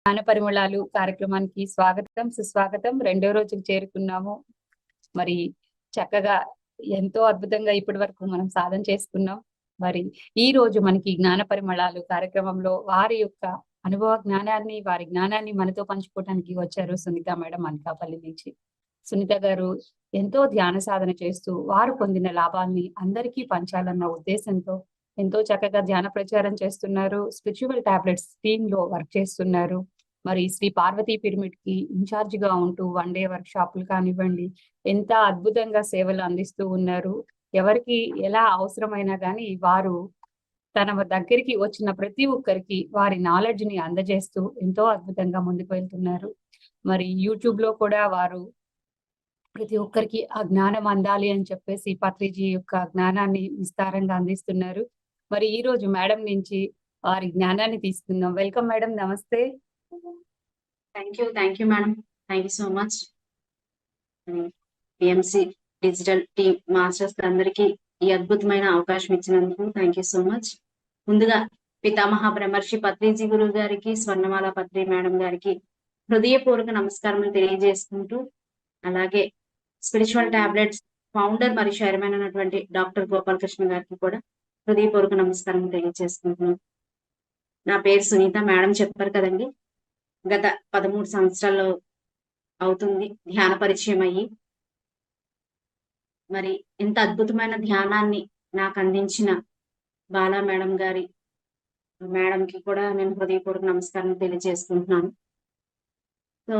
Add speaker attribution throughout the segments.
Speaker 1: జ్ఞాన పరిమళాలు కార్యక్రమానికి స్వాగతం సుస్వాగతం. రెండో రోజుకు చేరుకున్నాము. మరి చక్కగా ఎంతో అద్భుతంగా ఇప్పటి వరకు మనం సాధన చేసుకున్నాం. మరి ఈ రోజు మనకి జ్ఞాన పరిమళాలు కార్యక్రమంలో వారి యొక్క అనుభవ జ్ఞానాన్ని, వారి జ్ఞానాన్ని మనతో పంచుకోవడానికి వచ్చారు సునీత మేడం అనకాపల్లి నుంచి. సునీత గారు ఎంతో ధ్యాన సాధన చేస్తూ వారు పొందిన లాభాల్ని అందరికీ పంచాలన్న ఉద్దేశంతో ఎంతో చక్కగా ధ్యాన ప్రచారం చేస్తున్నారు. స్పిరిచువల్ టాబ్లెట్స్ టీమ్ లో వర్క్ చేస్తున్నారు. మరి శ్రీ పార్వతీ పిరమిడ్ కి ఇన్ఛార్జ్ గా ఉంటూ వన్ డే వర్క్ షాపులు కానివ్వండి, ఎంత అద్భుతంగా సేవలు అందిస్తూ ఉన్నారు. ఎవరికి ఎలా అవసరమైనా కానీ వారు తన దగ్గరికి వచ్చిన ప్రతి ఒక్కరికి వారి నాలెడ్జ్ ని అందజేస్తూ ఎంతో అద్భుతంగా ముందుకు వెళ్తున్నారు. మరి యూట్యూబ్ లో కూడా వారు ప్రతి ఒక్కరికి ఆ జ్ఞానం అందాలి అని చెప్పేసి పత్రిజీ యొక్క జ్ఞానాన్ని విస్తారంగా అందిస్తున్నారు. మరి ఈ రోజు మేడం నుంచి వారి జ్ఞానాన్ని తీసుకుందాం. వెల్కమ్ మేడం, నమస్తే.
Speaker 2: Thank you madam. Thank you so much. PMC digital team masters అందరికీ ఈ అద్భుతమైన అవకాశం ఇచ్చినందుకు థ్యాంక్ యూ సో మచ్. ముందుగా పితామహ బ్రహ్మర్షి పత్రిజీ గురువు గారికి, స్వర్ణమాల పత్రి మేడం గారికి హృదయపూర్వక నమస్కారములు తెలియజేసుకుంటూ, అలాగే స్పిరిచువల్ టాబ్లెట్స్ ఫౌండర్ మరియు చైర్మన్ అయినటువంటి డాక్టర్ గోపాలకృష్ణ గారికి కూడా హృదయపూర్వక నమస్కారం తెలియజేసుకుంటున్నాను. నా పేరు సునీత, మేడం చెప్పారు కదండి. గత 13 సంవత్సరాలు అవుతుంది ధ్యాన పరిచయం అయ్యి. మరి ఇంత అద్భుతమైన ధ్యానాన్ని నాకు అందించిన బాలా మేడంకి కూడా నేను హృదయపూర్వక నమస్కారం తెలియజేసుకుంటున్నాను. సో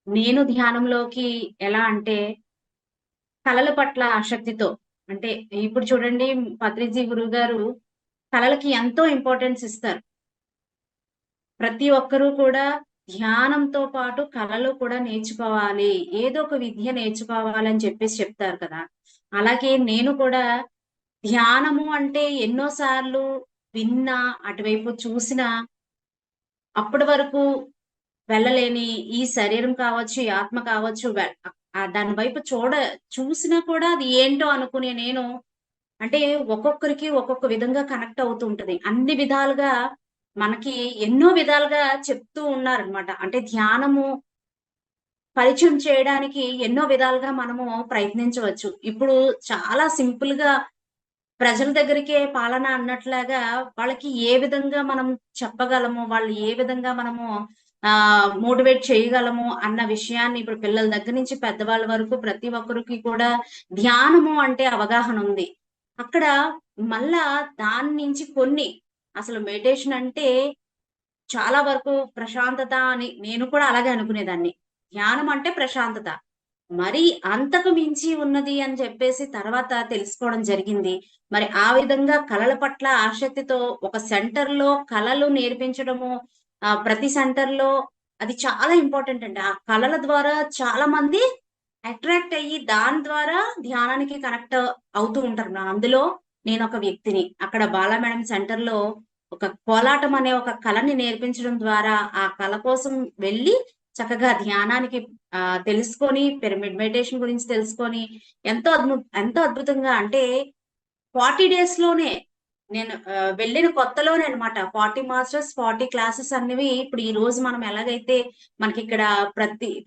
Speaker 2: నేను ధ్యానంలోకి ఎలా అంటే కళల పట్ల ఆసక్తితో, అంటే ఇప్పుడు చూడండి పత్రిజీ గురువు గారు కళలకి ఎంతో ఇంపార్టెన్స్ ఇస్తారు. ప్రతి ఒక్కరూ కూడా ధ్యానంతో పాటు కళలు కూడా నేర్చుకోవాలి, ఏదో ఒక విద్య నేర్చుకోవాలని చెప్పేసి చెప్తారు కదా. అలాగే నేను కూడా ధ్యానము అంటే ఎన్నోసార్లు విన్నా, అటువైపు చూసినా, అప్పటి వరకు వెళ్ళలేని ఈ శరీరం కావచ్చు, ఈ ఆత్మ కావచ్చు, దాని వైపు చూసినా కూడా అది ఏంటో అనుకునే నేను, అంటే ఒక్కొక్కరికి ఒక్కొక్క విధంగా కనెక్ట్ అవుతూ ఉంటది. అన్ని విధాలుగా మనకి ఎన్నో విధాలుగా చెప్తూ ఉన్నారనమాట. అంటే ధ్యానము పరిచయం చేయడానికి ఎన్నో విధాలుగా మనము ప్రయత్నించవచ్చు. ఇప్పుడు చాలా సింపుల్ గా ప్రజల దగ్గరికే పాలన అన్నట్లాగా వాళ్ళకి ఏ విధంగా మనం చెప్పగలము, వాళ్ళు ఏ విధంగా మనము మోటివేట్ చేయగలము అన్న విషయాన్ని ఇప్పుడు పిల్లల దగ్గర నుంచి పెద్దవాళ్ళ వరకు ప్రతి ఒక్కరికి కూడా ధ్యానము అంటే అవగాహన ఉంది. అక్కడ మళ్ళా దాని నుంచి కొన్ని, అసలు మెడిటేషన్ అంటే చాలా వరకు ప్రశాంతత అని నేను కూడా అలాగే అనుకునేదాన్ని. ధ్యానం అంటే ప్రశాంతత, మరి అంతకు మించి ఉన్నది అని చెప్పేసి తర్వాత తెలుసుకోవడం జరిగింది. మరి ఆ విధంగా కళల పట్ల ఆసక్తితో ఒక సెంటర్ లో కళలు నేర్పించడము, ప్రతి సెంటర్ లో అది చాలా ఇంపార్టెంట్ అండి. ఆ కళల ద్వారా చాలా మంది అట్రాక్ట్ అయ్యి దాని ద్వారా ధ్యానానికి కనెక్ట్ అవుతూ ఉంటారు. అందులో నేను ఒక వ్యక్తిని. అక్కడ బాలా మేడం సెంటర్ లో ఒక కోలాటం అనే ఒక కళని నేర్పించడం ద్వారా ఆ కళ కోసం వెళ్ళి చక్కగా ధ్యానానికి తెలుసుకొని, పిరమిడ్ మెడిటేషన్ గురించి తెలుసుకొని ఎంతో అద్భుతంగా, అంటే 40 days లోనే నేను వెళ్ళిన కొత్తలోనే అనమాట. 40 మాస్టర్స్ 40 క్లాసెస్ అన్నవి ఇప్పుడు ఈ రోజు మనం ఎలాగైతే మనకి ఇక్కడ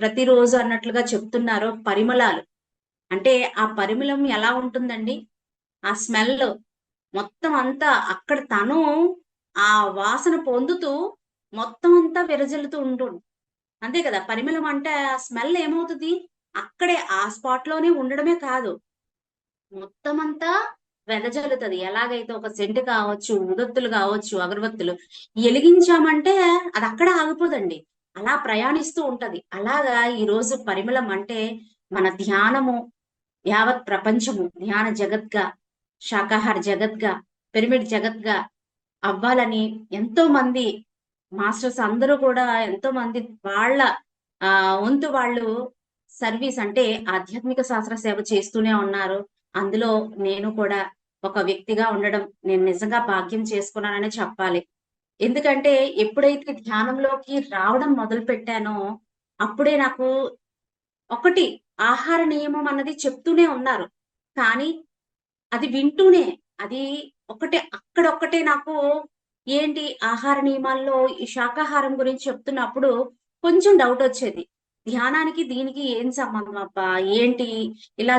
Speaker 2: ప్రతి రోజు అన్నట్లుగా చెప్తున్నారో పరిమళాలు, అంటే ఆ పరిమళం ఎలా ఉంటుందండి, ఆ స్మెల్ మొత్తం అంతా అక్కడ తను ఆ వాసన పొందుతూ మొత్తం అంతా విరజిల్లుతూ ఉంటుంది. అంతే కదా. పరిమళం అంటే ఆ స్మెల్ ఏమవుతుంది, అక్కడే ఆ స్పాట్ లోనే ఉండడమే కాదు, మొత్తం అంతా వెదజల్లుతుంది. ఎలాగైతే ఒక సెంటు కావచ్చు, ఉదత్తులు కావచ్చు, అగరబత్తులు ఎలిగించామంటే అది అక్కడ ఆగిపోదండి, అలా ప్రయాణిస్తూ ఉంటది. అలాగా ఈ రోజు పరిమళం అంటే మన ధ్యానము యావత్ ప్రపంచము ధ్యాన జగత్గా, శాకాహార జగత్గా, పిరమిడ్ జగత్గా అవ్వాలని ఎంతో మంది మాస్టర్స్ అందరూ కూడా ఎంతో మంది వాళ్ళ వంతు వాళ్ళు సర్వీస్, అంటే ఆధ్యాత్మిక శాస్త్ర సేవ చేస్తూనే ఉన్నారు. అందులో నేను కూడా ఒక వ్యక్తిగా ఉండడం నేను నిజంగా భాగ్యం చేసుకున్నానని చెప్పాలి. ఎందుకంటే ఎప్పుడైతే ధ్యానంలోకి రావడం మొదలు పెట్టానో అప్పుడే నాకు ఒకటి ఆహార నియమం అన్నది చెప్తూనే ఉన్నారు, కానీ అది వింటూనే అది అక్కడొక్కటే నాకు ఏంటి ఆహార నియమాల్లో ఈ శాకాహారం గురించి చెప్తున్నప్పుడు కొంచెం డౌట్ వచ్చేది. ధ్యానానికి దీనికి ఏం సంబంధం అబ్బా? ఏంటి ఇలా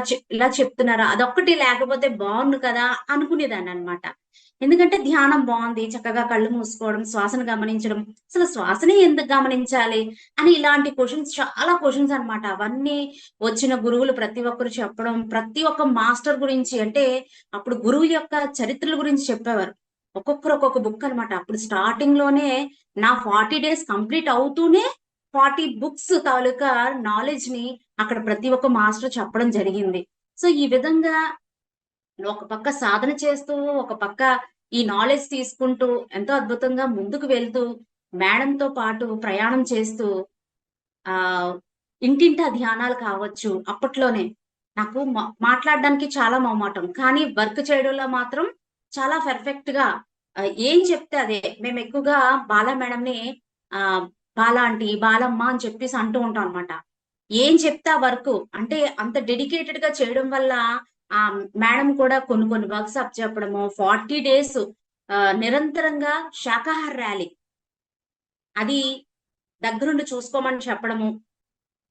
Speaker 2: చెప్తున్నారా? అదొక్కటి లేకపోతే బావుండు కదా! అనుకునేదాన్ననమాట. ఎందుకంటే ధ్యానం బావుంది. చక్కగా కళ్ళు మూసుకోవడం, శ్వాసను గమనించడం. అసలు శ్వాసనే ఎందుకు గమనించాలి? అని ఇలాంటి క్వెషన్స్ చాలా క్వెషన్స్ అన్నమాట. అవన్నీ వచ్చిన గురువులు ప్రతి ఒక్కరు చెప్పడం, ప్రతి ఒక్క మాస్టర్ గురించి అంటే అప్పుడు గురువు యొక్క చరిత్రల గురించి చెప్పేవారు. ఒక్కొక్కరు ఒక్కొక్క బుక్ అన్నమాట. అప్పుడు స్టార్టింగ్ లోనే నా 40 డేస్ కంప్లీట్ అవుతూనే 40 బుక్స్ తాలూకా నాలెడ్జ్‌ని అక్కడ ప్రతి ఒక్క మాస్టర్ చెప్పడం జరిగింది. సో, ఈ విధంగా ఒక పక్క సాధన చేస్తూ, ఒక పక్క ఈ నాలెడ్జ్ తీసుకుంటూ, ఎంతో అద్భుతంగా ముందుకు వెళ్తూ, మేడంతో పాటు ప్రయాణం చేస్తూ ఆహ్, ఇంటింటా ధ్యానాలు కావచ్చు. అప్పట్లోనే నాకు మాట్లాడడానికి చాలా మొహమాటం. కానీ వర్క్ చేయడంలో మాత్రం చాలా పర్ఫెక్ట్‌గా ఏం చెప్తే అదే. మేమెక్కువగా బాల మేడంని ఆహ్, బాల ఆంటీ, బాలమ్మ అని చెప్పేసి అంటూ ఉంటాం అన్నమాట. ఏం చెప్తే ఆ వర్కు. అంటే అంత డెడికేటెడ్‌గా చేయడం వల్ల మేడం కూడా కొన్ని కొన్ని వర్క్స్ అప్పచెప్పడము, 40 డేస్ నిరంతరంగా శాకాహార ర్యాలీ. అది దగ్గరుండి చూసుకోమని చెప్పడము.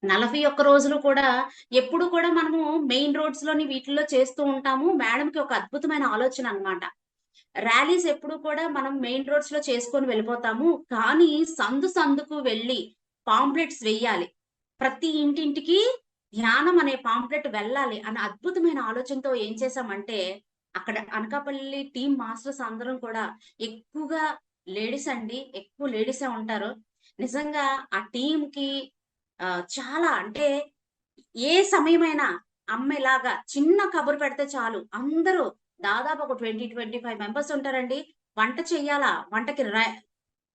Speaker 2: 41 రోజులు కూడా ఎప్పుడు కూడా మనము మెయిన్ రోడ్స్‌లోని వీటిల్లో చేస్తూ ఉంటాము. మేడంకి ఒక అద్భుతమైన ఆలోచన అన్నమాట. ర్యాలీస్ ఎప్పుడు కూడా మనం మెయిన్ రోడ్స్‌లో చేసుకొని వెళ్ళిపోతాము. కానీ సందు సందుకు వెళ్లి పాంప్లెట్స్ వెయ్యాలి. ప్రతి ఇంటింటికి ధ్యానం అనే పాంప్లెట్ వెళ్ళాలి అన్న అద్భుతమైన ఆలోచనతో ఏం చేశామంటే, అక్కడ అనకాపల్లి టీమ్ మాస్టర్స్ అందరం కూడా ఎక్కువగా లేడీస్ అండి. ఎక్కువ లేడీసే ఉంటారు. నిజంగా ఆ టీమ్‌కి చాలా అంటే ఏ సమయమైనా అమ్మ ఇలాగా చిన్న కబురు పెడితే చాలు అందరూ దాదాపు ఒక 20, 25 మెంబర్స్ ఉంటారండి. వంట చెయ్యాలా? వంటకి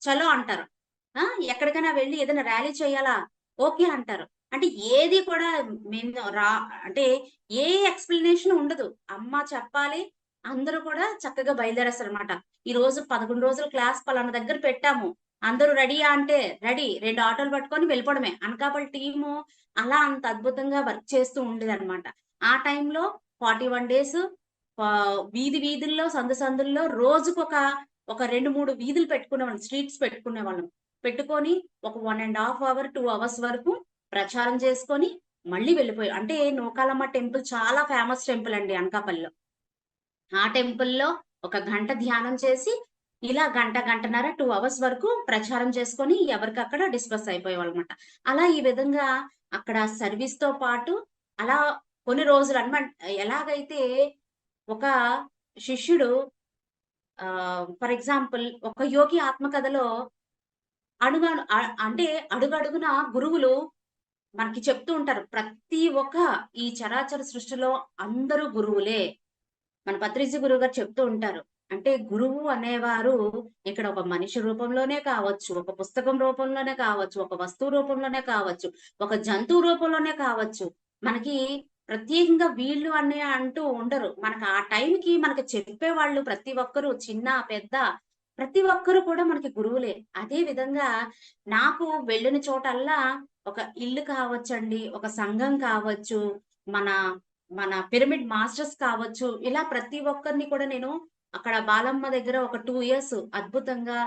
Speaker 2: చలో అంటారు. ఆ! ఎక్కడికైనా వెళ్లి ఏదైనా ర్యాలీ చేయాలా? ఓకే అంటారు. అంటే ఏది కూడా మేము అంటే ఏ ఎక్స్‌ప్లనేషన్ ఉండదు. అమ్మ చెప్పాలి. అందరూ కూడా చక్కగా బయలుదేరేస్తారనమాట. ఈరోజు 11 రోజులు క్లాస్ పలానా దగ్గర పెట్టాము. అందరూ రెడీయా అంటే రెడీ. 2 ఆటోలు పట్టుకొని వెళ్ళిపోవడమే. అనకాపల్లి టీము అలా అంత అద్భుతంగా వర్క్ చేస్తూ ఉండేదనమాట. ఆ టైంలో 41 డేస్ వీధి వీధుల్లో, సందు సందుల్లో ఒక 2, 3 వీధులు పెట్టుకునేవాళ్ళం. స్ట్రీట్స్ పెట్టుకునేవాళ్ళం. పెట్టుకొని ఒక 1 ½ అవర్, 2 అవర్స్ వరకు ప్రచారం చేసుకొని మళ్ళీ వెళ్ళిపోయాం. అంటే నూకాలమ్మ టెంపుల్ చాలా ఫేమస్ టెంపుల్ అండి అనకాపల్లిలో. ఆ టెంపుల్‌లో ఒక గంట ధ్యానం చేసి, ఇలా గంటన్నర, 2 అవర్స్ వరకు ప్రచారం చేసుకొని ఎవరికక్కడ డిస్పర్స్ అయిపోయేవాళ్ళమాట. అలా ఈ విధంగా అక్కడ సర్వీస్‌తో పాటు అలా కొన్ని రోజులు ఎలాగైతే ఒక శిష్యుడు ఫర్ ఎగ్జాంపుల్ ఒక యోగి ఆత్మకథలో అంటే అడుగడుగున గురువులు మనకి చెప్తూ ఉంటారు. ప్రతి ఒక్క ఈ చరాచర సృష్టిలో అందరూ గురువులే. మన పత్రిజీ గురువు గారు చెప్తూ ఉంటారు. అంటే గురువు అనేవారు ఇక్కడ ఒక మనిషి రూపంలోనే కావచ్చు, ఒక పుస్తకం రూపంలోనే కావచ్చు, ఒక వస్తువు రూపంలోనే కావచ్చు, ఒక జంతువు రూపంలోనే కావచ్చు. మనకి ప్రత్యేకంగా వీళ్ళు అంటూ ఉండరు. మనకు ఆ టైంకి మనకు చెప్పేవాళ్ళు ప్రతి ఒక్కరు చిన్న, పెద్ద ప్రతి ఒక్కరు కూడా మనకి గురువులే. అదే విధంగా నాకు వెళ్ళిన చోటల్లా ఒక ఇల్లు కావచ్చండి, ఒక సంఘం కావచ్చు, మన మన పిరమిడ్ మాస్టర్స్ కావచ్చు. ఇలా ప్రతి ఒక్కరిని కూడా నేను అక్కడ బాలమ్మ దగ్గర ఒక 2 ఇయర్స్ అద్భుతంగా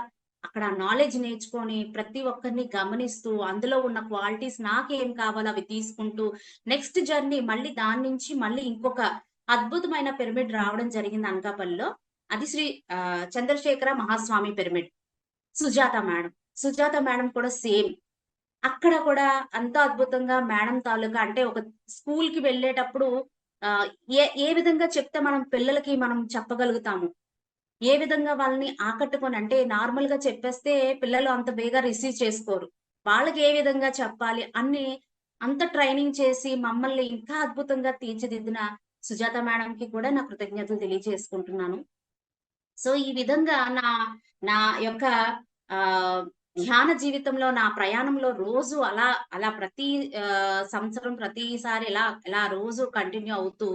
Speaker 2: అక్కడ నాలెడ్జ్ నేర్చుకొని, ప్రతి ఒక్కరిని గమనిస్తూ, అందులో ఉన్న క్వాలిటీస్ నాకేం కావాలో అవి తీసుకుంటూ, నెక్స్ట్ జర్నీ మళ్ళీ దాని నుంచి మళ్ళీ ఇంకొక అద్భుతమైన పిరమిడ్ రావడం జరిగింది అనకాపల్లిలో. అది Chandrasekhara Mahaswami pyramid. Sujatha madam. Sujatha madam కూడా సేమ్. అక్కడ కూడా అంత అద్భుతంగా మేడం తాలూకా అంటే ఒక స్కూల్‌కి వెళ్ళేటప్పుడు ఆహ్, ఏ ఏ విధంగా చెప్తే మనం పిల్లలకి చెప్పగలుగుతాము. ఏ విధంగా వాళ్ళని ఆకట్టుకొని అంటే నార్మల్‌గా చెప్పేస్తే పిల్లలు అంత బేగా రిసీవ్ చేసుకోరు. వాళ్ళకి ఏ విధంగా చెప్పాలి అంత ట్రైనింగ్ చేసి మమ్మల్ని ఇంకా అద్భుతంగా తీర్చిదిద్దిన సుజాత మేడంకి కూడా నా కృతజ్ఞతలు తెలియజేసుకుంటున్నాను. సో, ఈ విధంగా నా నా యొక్క ఆహ్, ధ్యాన జీవితంలో నా ప్రయాణంలో రోజు అలా అలా ప్రతి సంవత్సరం ప్రతిసారి ఇలా రోజు కంటిన్యూ అవుతూ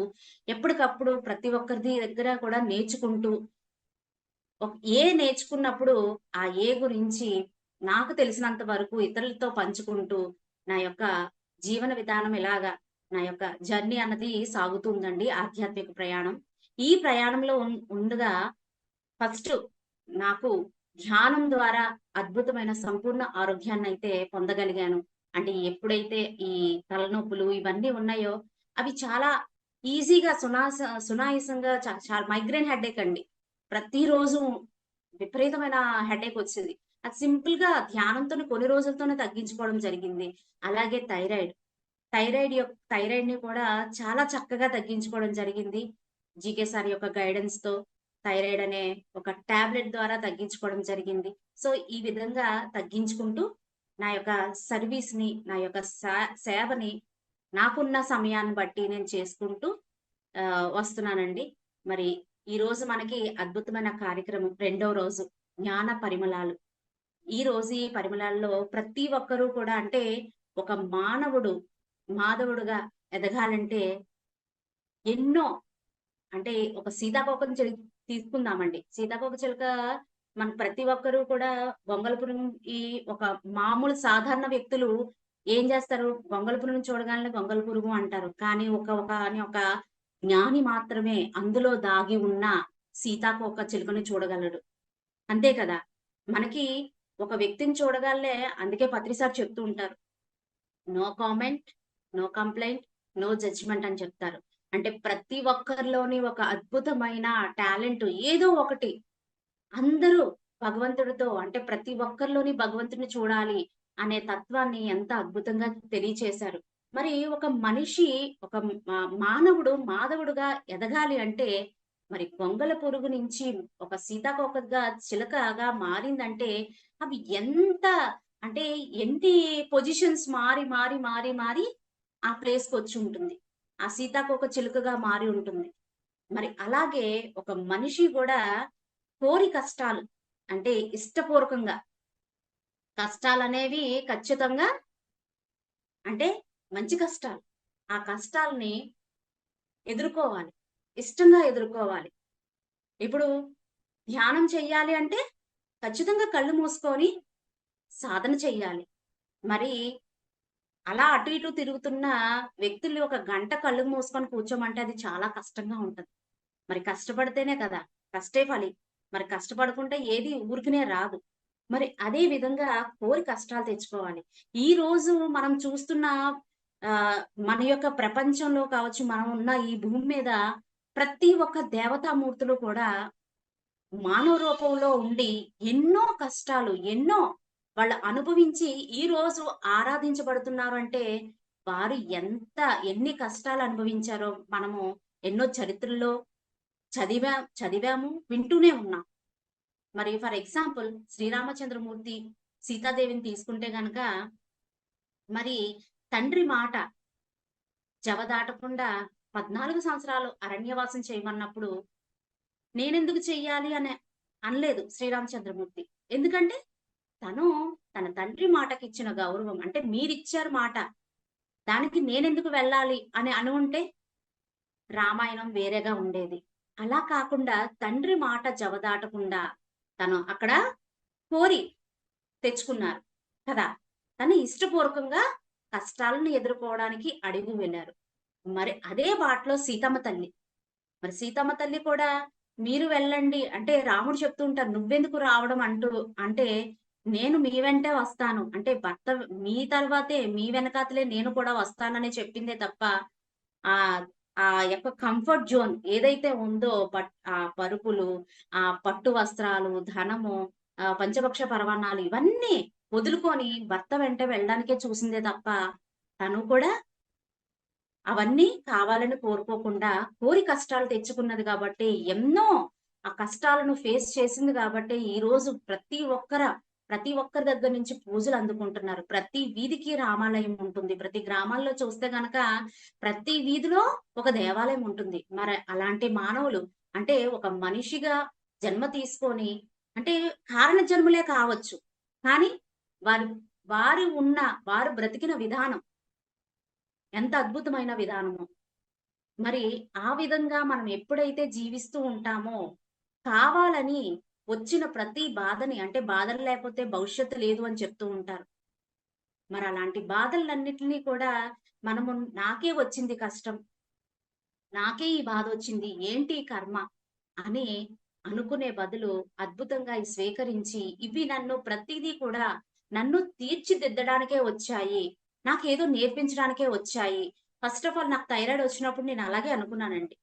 Speaker 2: ఎప్పటికప్పుడు ప్రతి ఒక్కరిది దగ్గర కూడా నేర్చుకుంటూ నేర్చుకున్నప్పుడు ఆ గురించి నాకు తెలిసినంత వరకు ఇతరులతో పంచుకుంటూ నా యొక్క జీవన విధానం ఇలాగా నా యొక్క జర్నీ అన్నది సాగుతుందండి ఆధ్యాత్మిక ప్రయాణం. ఈ ప్రయాణంలో ఉండగా ఫస్ట్ నాకు ధ్యానం ద్వారా అద్భుతమైన సంపూర్ణ ఆరోగ్యాన్ని అయితే పొందగలిగాను. అంటే ఎప్పుడైతే ఈ తలనొప్పులు ఇవన్నీ ఉన్నాయో అవి చాలా ఈజీగా సునాయాసంగా చాలా మైగ్రేన్ హెడేక్ అండి. ప్రతిరోజు విపరీతమైన హెడేక్ వచ్చేది. అది సింపుల్‌గా ధ్యానంతోనే కొన్ని రోజులతోనే తగ్గించుకోవడం జరిగింది. అలాగే థైరాయిడ్‌ని కూడా చాలా చక్కగా తగ్గించుకోవడం జరిగింది. జీకే సార్ యొక్క గైడెన్స్‌తో థైరాయిడ్ అనే ఒక టాబ్లెట్ ద్వారా తగ్గించుకోవడం జరిగింది. సో, ఈ విధంగా తగ్గించుకుంటూ నా యొక్క సర్వీస్‌ని, నా యొక్క సేవని నాకున్న సమయాన్ని బట్టి నేను చేసుకుంటూ వస్తున్నానండి. మరి ఈరోజు మనకి అద్భుతమైన కార్యక్రమం రెండో రోజు జ్ఞాన పరిమళాలు. ఈరోజు ఈ పరిమళాల్లో ప్రతి ఒక్కరూ కూడా అంటే ఒక మాధవుడుగా ఎదగాలంటే ఎన్నో అంటే ఒక సీతాకోకం తీసుకుందామండి. సీతాకోక చిలుక మన ప్రతి ఒక్కరు కూడా గొంగళపురం ఈ ఒక మామూలు సాధారణ వ్యక్తులు ఏం చేస్తారు? గొంగళపురం చూడగానే గొంగళ పురుగు అంటారు. కానీ ఒక జ్ఞాని మాత్రమే అందులో దాగి ఉన్న సీతాకోక చిలుకని చూడగలడు. అంతే కదా! మనకి ఒక వ్యక్తిని చూడగానే అందుకే పత్రి సార్ చెప్తూ ఉంటారు. No comment, no complaint, no judgement అని చెప్తారు. అంటే ప్రతి ఒక్కరిలోని ఒక అద్భుతమైన టాలెంట్ ఏదో ఒకటి అందరూ భగవంతుడితో అంటే ప్రతి ఒక్కరిలోని భగవంతుడిని చూడాలి అనే తత్వాన్ని ఎంత అద్భుతంగా తెలియచేశారు. మరి ఒక మనిషి ఒక మానవుడు మాధవుడుగా ఎదగాలి అంటే మరి గొంగళ పురుగు నుంచి ఒక సీతాకోకగా చిలకగా మారిందంటే అవి ఎంత అంటే ఎన్ని పొజిషన్స్ మారి ఆ ప్లేస్‌కొచ్చి ఉంటుంది. ఆ సీతాకోక చిలుకగా మారి ఉంటుంది. మరి అలాగే ఒక మనిషి గూడా కోరి కష్టాలు అంటే ఇష్టపూర్వకంగా కష్టాలనేవి ఖచ్చితంగా అంటే మంచి కష్టాలు. ఆ కష్టాల్ని ఎదుర్కోవాలి. ఇష్టంగా ఎదుర్కోవాలి. ఇప్పుడు ధ్యానం చెయ్యాలి అంటే ఖచ్చితంగా కళ్ళు మూసుకొని సాధన చెయ్యాలి. మరి అలా అటు ఇటు తిరుగుతున్న వ్యక్తుల్ని ఒక గంట కళ్ళు మూసుకొని కూర్చోమంటే అది చాలా కష్టంగా ఉంటది. మరి కష్టపడితేనే కదా! కష్టే ఫలి. మరి కష్టపడకుంటే ఏది ఊరికనే రాదు. మరి అదే విధంగా కోరి కష్టాలు తెచ్చుకోవాలి. ఈరోజు మనం చూస్తున్న మన యొక్క ప్రపంచంలో కావచ్చు, మనం ఉన్న ఈ భూమి మీద ప్రతి ఒక్క దేవతామూర్తులు కూడా మానవ రూపంలో ఉండి ఎన్నో కష్టాలు, ఎన్నో వాళ్ళు అనుభవించి ఈరోజు ఆరాధించబడుతున్నారు అంటే, వారు ఎన్ని కష్టాలు అనుభవించారో మనము ఎన్నో చరిత్రల్లో చదివాము, వింటూనే ఉన్నాం. మరి ఫర్ ఎగ్జాంపుల్ శ్రీరామచంద్రమూర్తి, సీతాదేవిని తీసుకుంటే గనక మరి తండ్రి మాట జవదాటకుండా 14 సంవత్సరాలు అరణ్యవాసం చేయమన్నప్పుడు నేనెందుకు చెయ్యాలి అని అనలేదు శ్రీరామచంద్రమూర్తి. ఎందుకంటే తను తన తండ్రి మాటకిచ్చిన గౌరవం అంటే మీరిచ్చారు మాట. దానికి నేనెందుకు వెళ్ళాలి అని అనుంటే రామాయణం వేరేగా ఉండేది. అలా కాకుండా తండ్రి మాట జవదాటకుండా తను అక్కడ కోరి తెచ్చుకున్నారు కదా! తను ఇష్టపూర్వకంగా కష్టాలను ఎదుర్కోవడానికి అడుగు వెళ్లారు. మరి అదే బాటలో సీతమ్మ తల్లి. మరి సీతమ్మ తల్లి కూడా మీరు వెళ్ళండి అంటే రాముడు చెప్తూ ఉంటారు. నువ్వెందుకు రావడం అంటే నేను మీ వెంటే వస్తాను. అంటే భర్త మీ తర్వాతే మీ వెనకాతలే నేను కూడా వస్తానని చెప్పిందే తప్ప ఆహ్, ఆ యొక్క కంఫర్ట్ జోన్ ఏదైతే ఉందో ఆ పరుపులు, ఆ పట్టు వస్త్రాలు, ధనము, పంచభక్ష పరమాన్నాలు ఇవన్నీ వదులుకొని భర్త వెంట వెళ్ళడానికే చూసిందే తప్ప తను కూడా అవన్నీ కావాలని కోరుకోకుండా కోరి కష్టాలు తెచ్చుకున్నది కాబట్టి ఎన్నో ఆ కష్టాలను ఫేస్ చేసింది కాబట్టి ఈరోజు ప్రతి ఒక్కరి దగ్గర నుంచి పూజలు అందుకుంటున్నారు. ప్రతి వీధికి రామాలయం ఉంటుంది. ప్రతి గ్రామాల్లో చూస్తే గనక ప్రతి వీధిలో ఒక దేవాలయం ఉంటుంది. మరి అలాంటి మానవులు అంటే ఒక మనిషిగా జన్మ తీసుకొని అంటే కారణ జన్మలే కావచ్చు. కానీ వారి వారు బ్రతికిన విధానం ఎంత అద్భుతమైన విధానమో. మరి ఆ విధంగా మనం ఎప్పుడైతే జీవిస్తూ ఉంటామో, కావాలని వచ్చిన ప్రతి బాధని అంటే బాధలు లేకపోతే భవిష్యత్తు లేదు అని చెప్తూ ఉంటారు. మరి అలాంటి బాధలన్నిటిని కూడా మనము నాకే వచ్చింది కష్టం. నాకే ఈ బాధొచ్చింది. ఏంటి ఈ కర్మ అని అనుకునే బదులు అద్భుతంగా ఇవి స్వీకరించి, ఇవి నన్ను ప్రతీదీ కూడా నన్ను తీర్చిదిద్దడానికే వచ్చాయి. నాకేదో నేర్పించడానికే వచ్చాయి. ఫస్ట్ ఆఫ్ ఆల్ నాకు థైరాయిడ్ వచ్చినప్పుడు నేను అలాగే అనుకున్నానండి.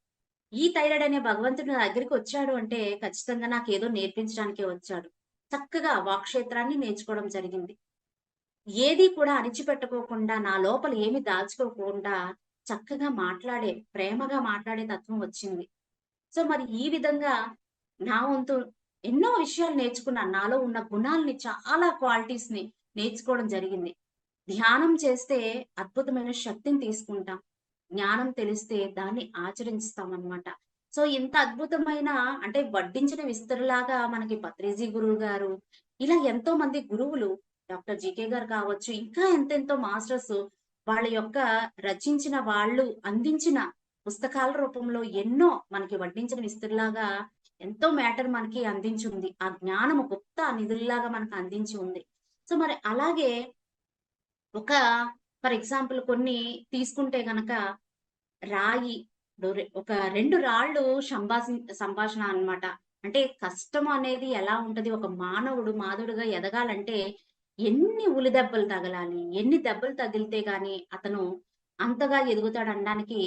Speaker 2: ఈ థైరాయిడ్ అనే భగవంతుడు నా దగ్గరికి వచ్చాడు అంటే ఖచ్చితంగా నాకేదో నేర్పించడానికే వచ్చాడు. చక్కగా వాక్క్షేత్రాన్ని నేర్చుకోవడం జరిగింది. ఏది కూడా అణిచిపెట్టుకోకుండా, నా లోపల ఏమి దాచుకోకుండా చక్కగా మాట్లాడే, ప్రేమగా మాట్లాడే తత్వం వచ్చింది. సో, మరి ఈ విధంగా నా వంతు ఎన్నో విషయాలు నేర్చుకున్నాను. నాలో ఉన్న గుణాల్ని చాలా క్వాలిటీస్‌ని నేర్చుకోవడం జరిగింది. ధ్యానం చేస్తే అద్భుతమైన శక్తిని తీసుకుంటాం. జ్ఞానం తెలిస్తే దాన్ని ఆచరిస్తామనమాట. సో, ఇంత అద్భుతమైన అంటే వడ్డించిన విస్తరులాగా మనకి పత్రిజీ గురువు గారు, ఇలా ఎంతో మంది గురువులు డాక్టర్ జీకే గారు కావచ్చు, ఇంకా ఎంతెంతో మాస్టర్స్ వాళ్ళ యొక్క రచించిన వాళ్ళు అందించిన పుస్తకాల రూపంలో ఎన్నో మనకి వడ్డించిన విస్తరులాగా ఎంతో మ్యాటర్ మనకి అందించి ఉంది. ఆ జ్ఞానము గుప్త నిధుల్లాగా మనకు అందించి ఉంది. సో, మరి అలాగే ఒక ఫర్ ఎగ్జాంపుల్ కొన్ని తీసుకుంటే గనక రాయి ఒక 2 రాళ్ళు సంభాషణ అన్నమాట. అంటే కష్టం అనేది ఎలా ఉంటది? ఒక మానవుడుగా ఎదగాలంటే ఎన్ని ఉలి దెబ్బలు తగలాలి? ఎన్ని దెబ్బలు తగిలితే గాని అతను అంతగా ఎదుగుతాడనడానికి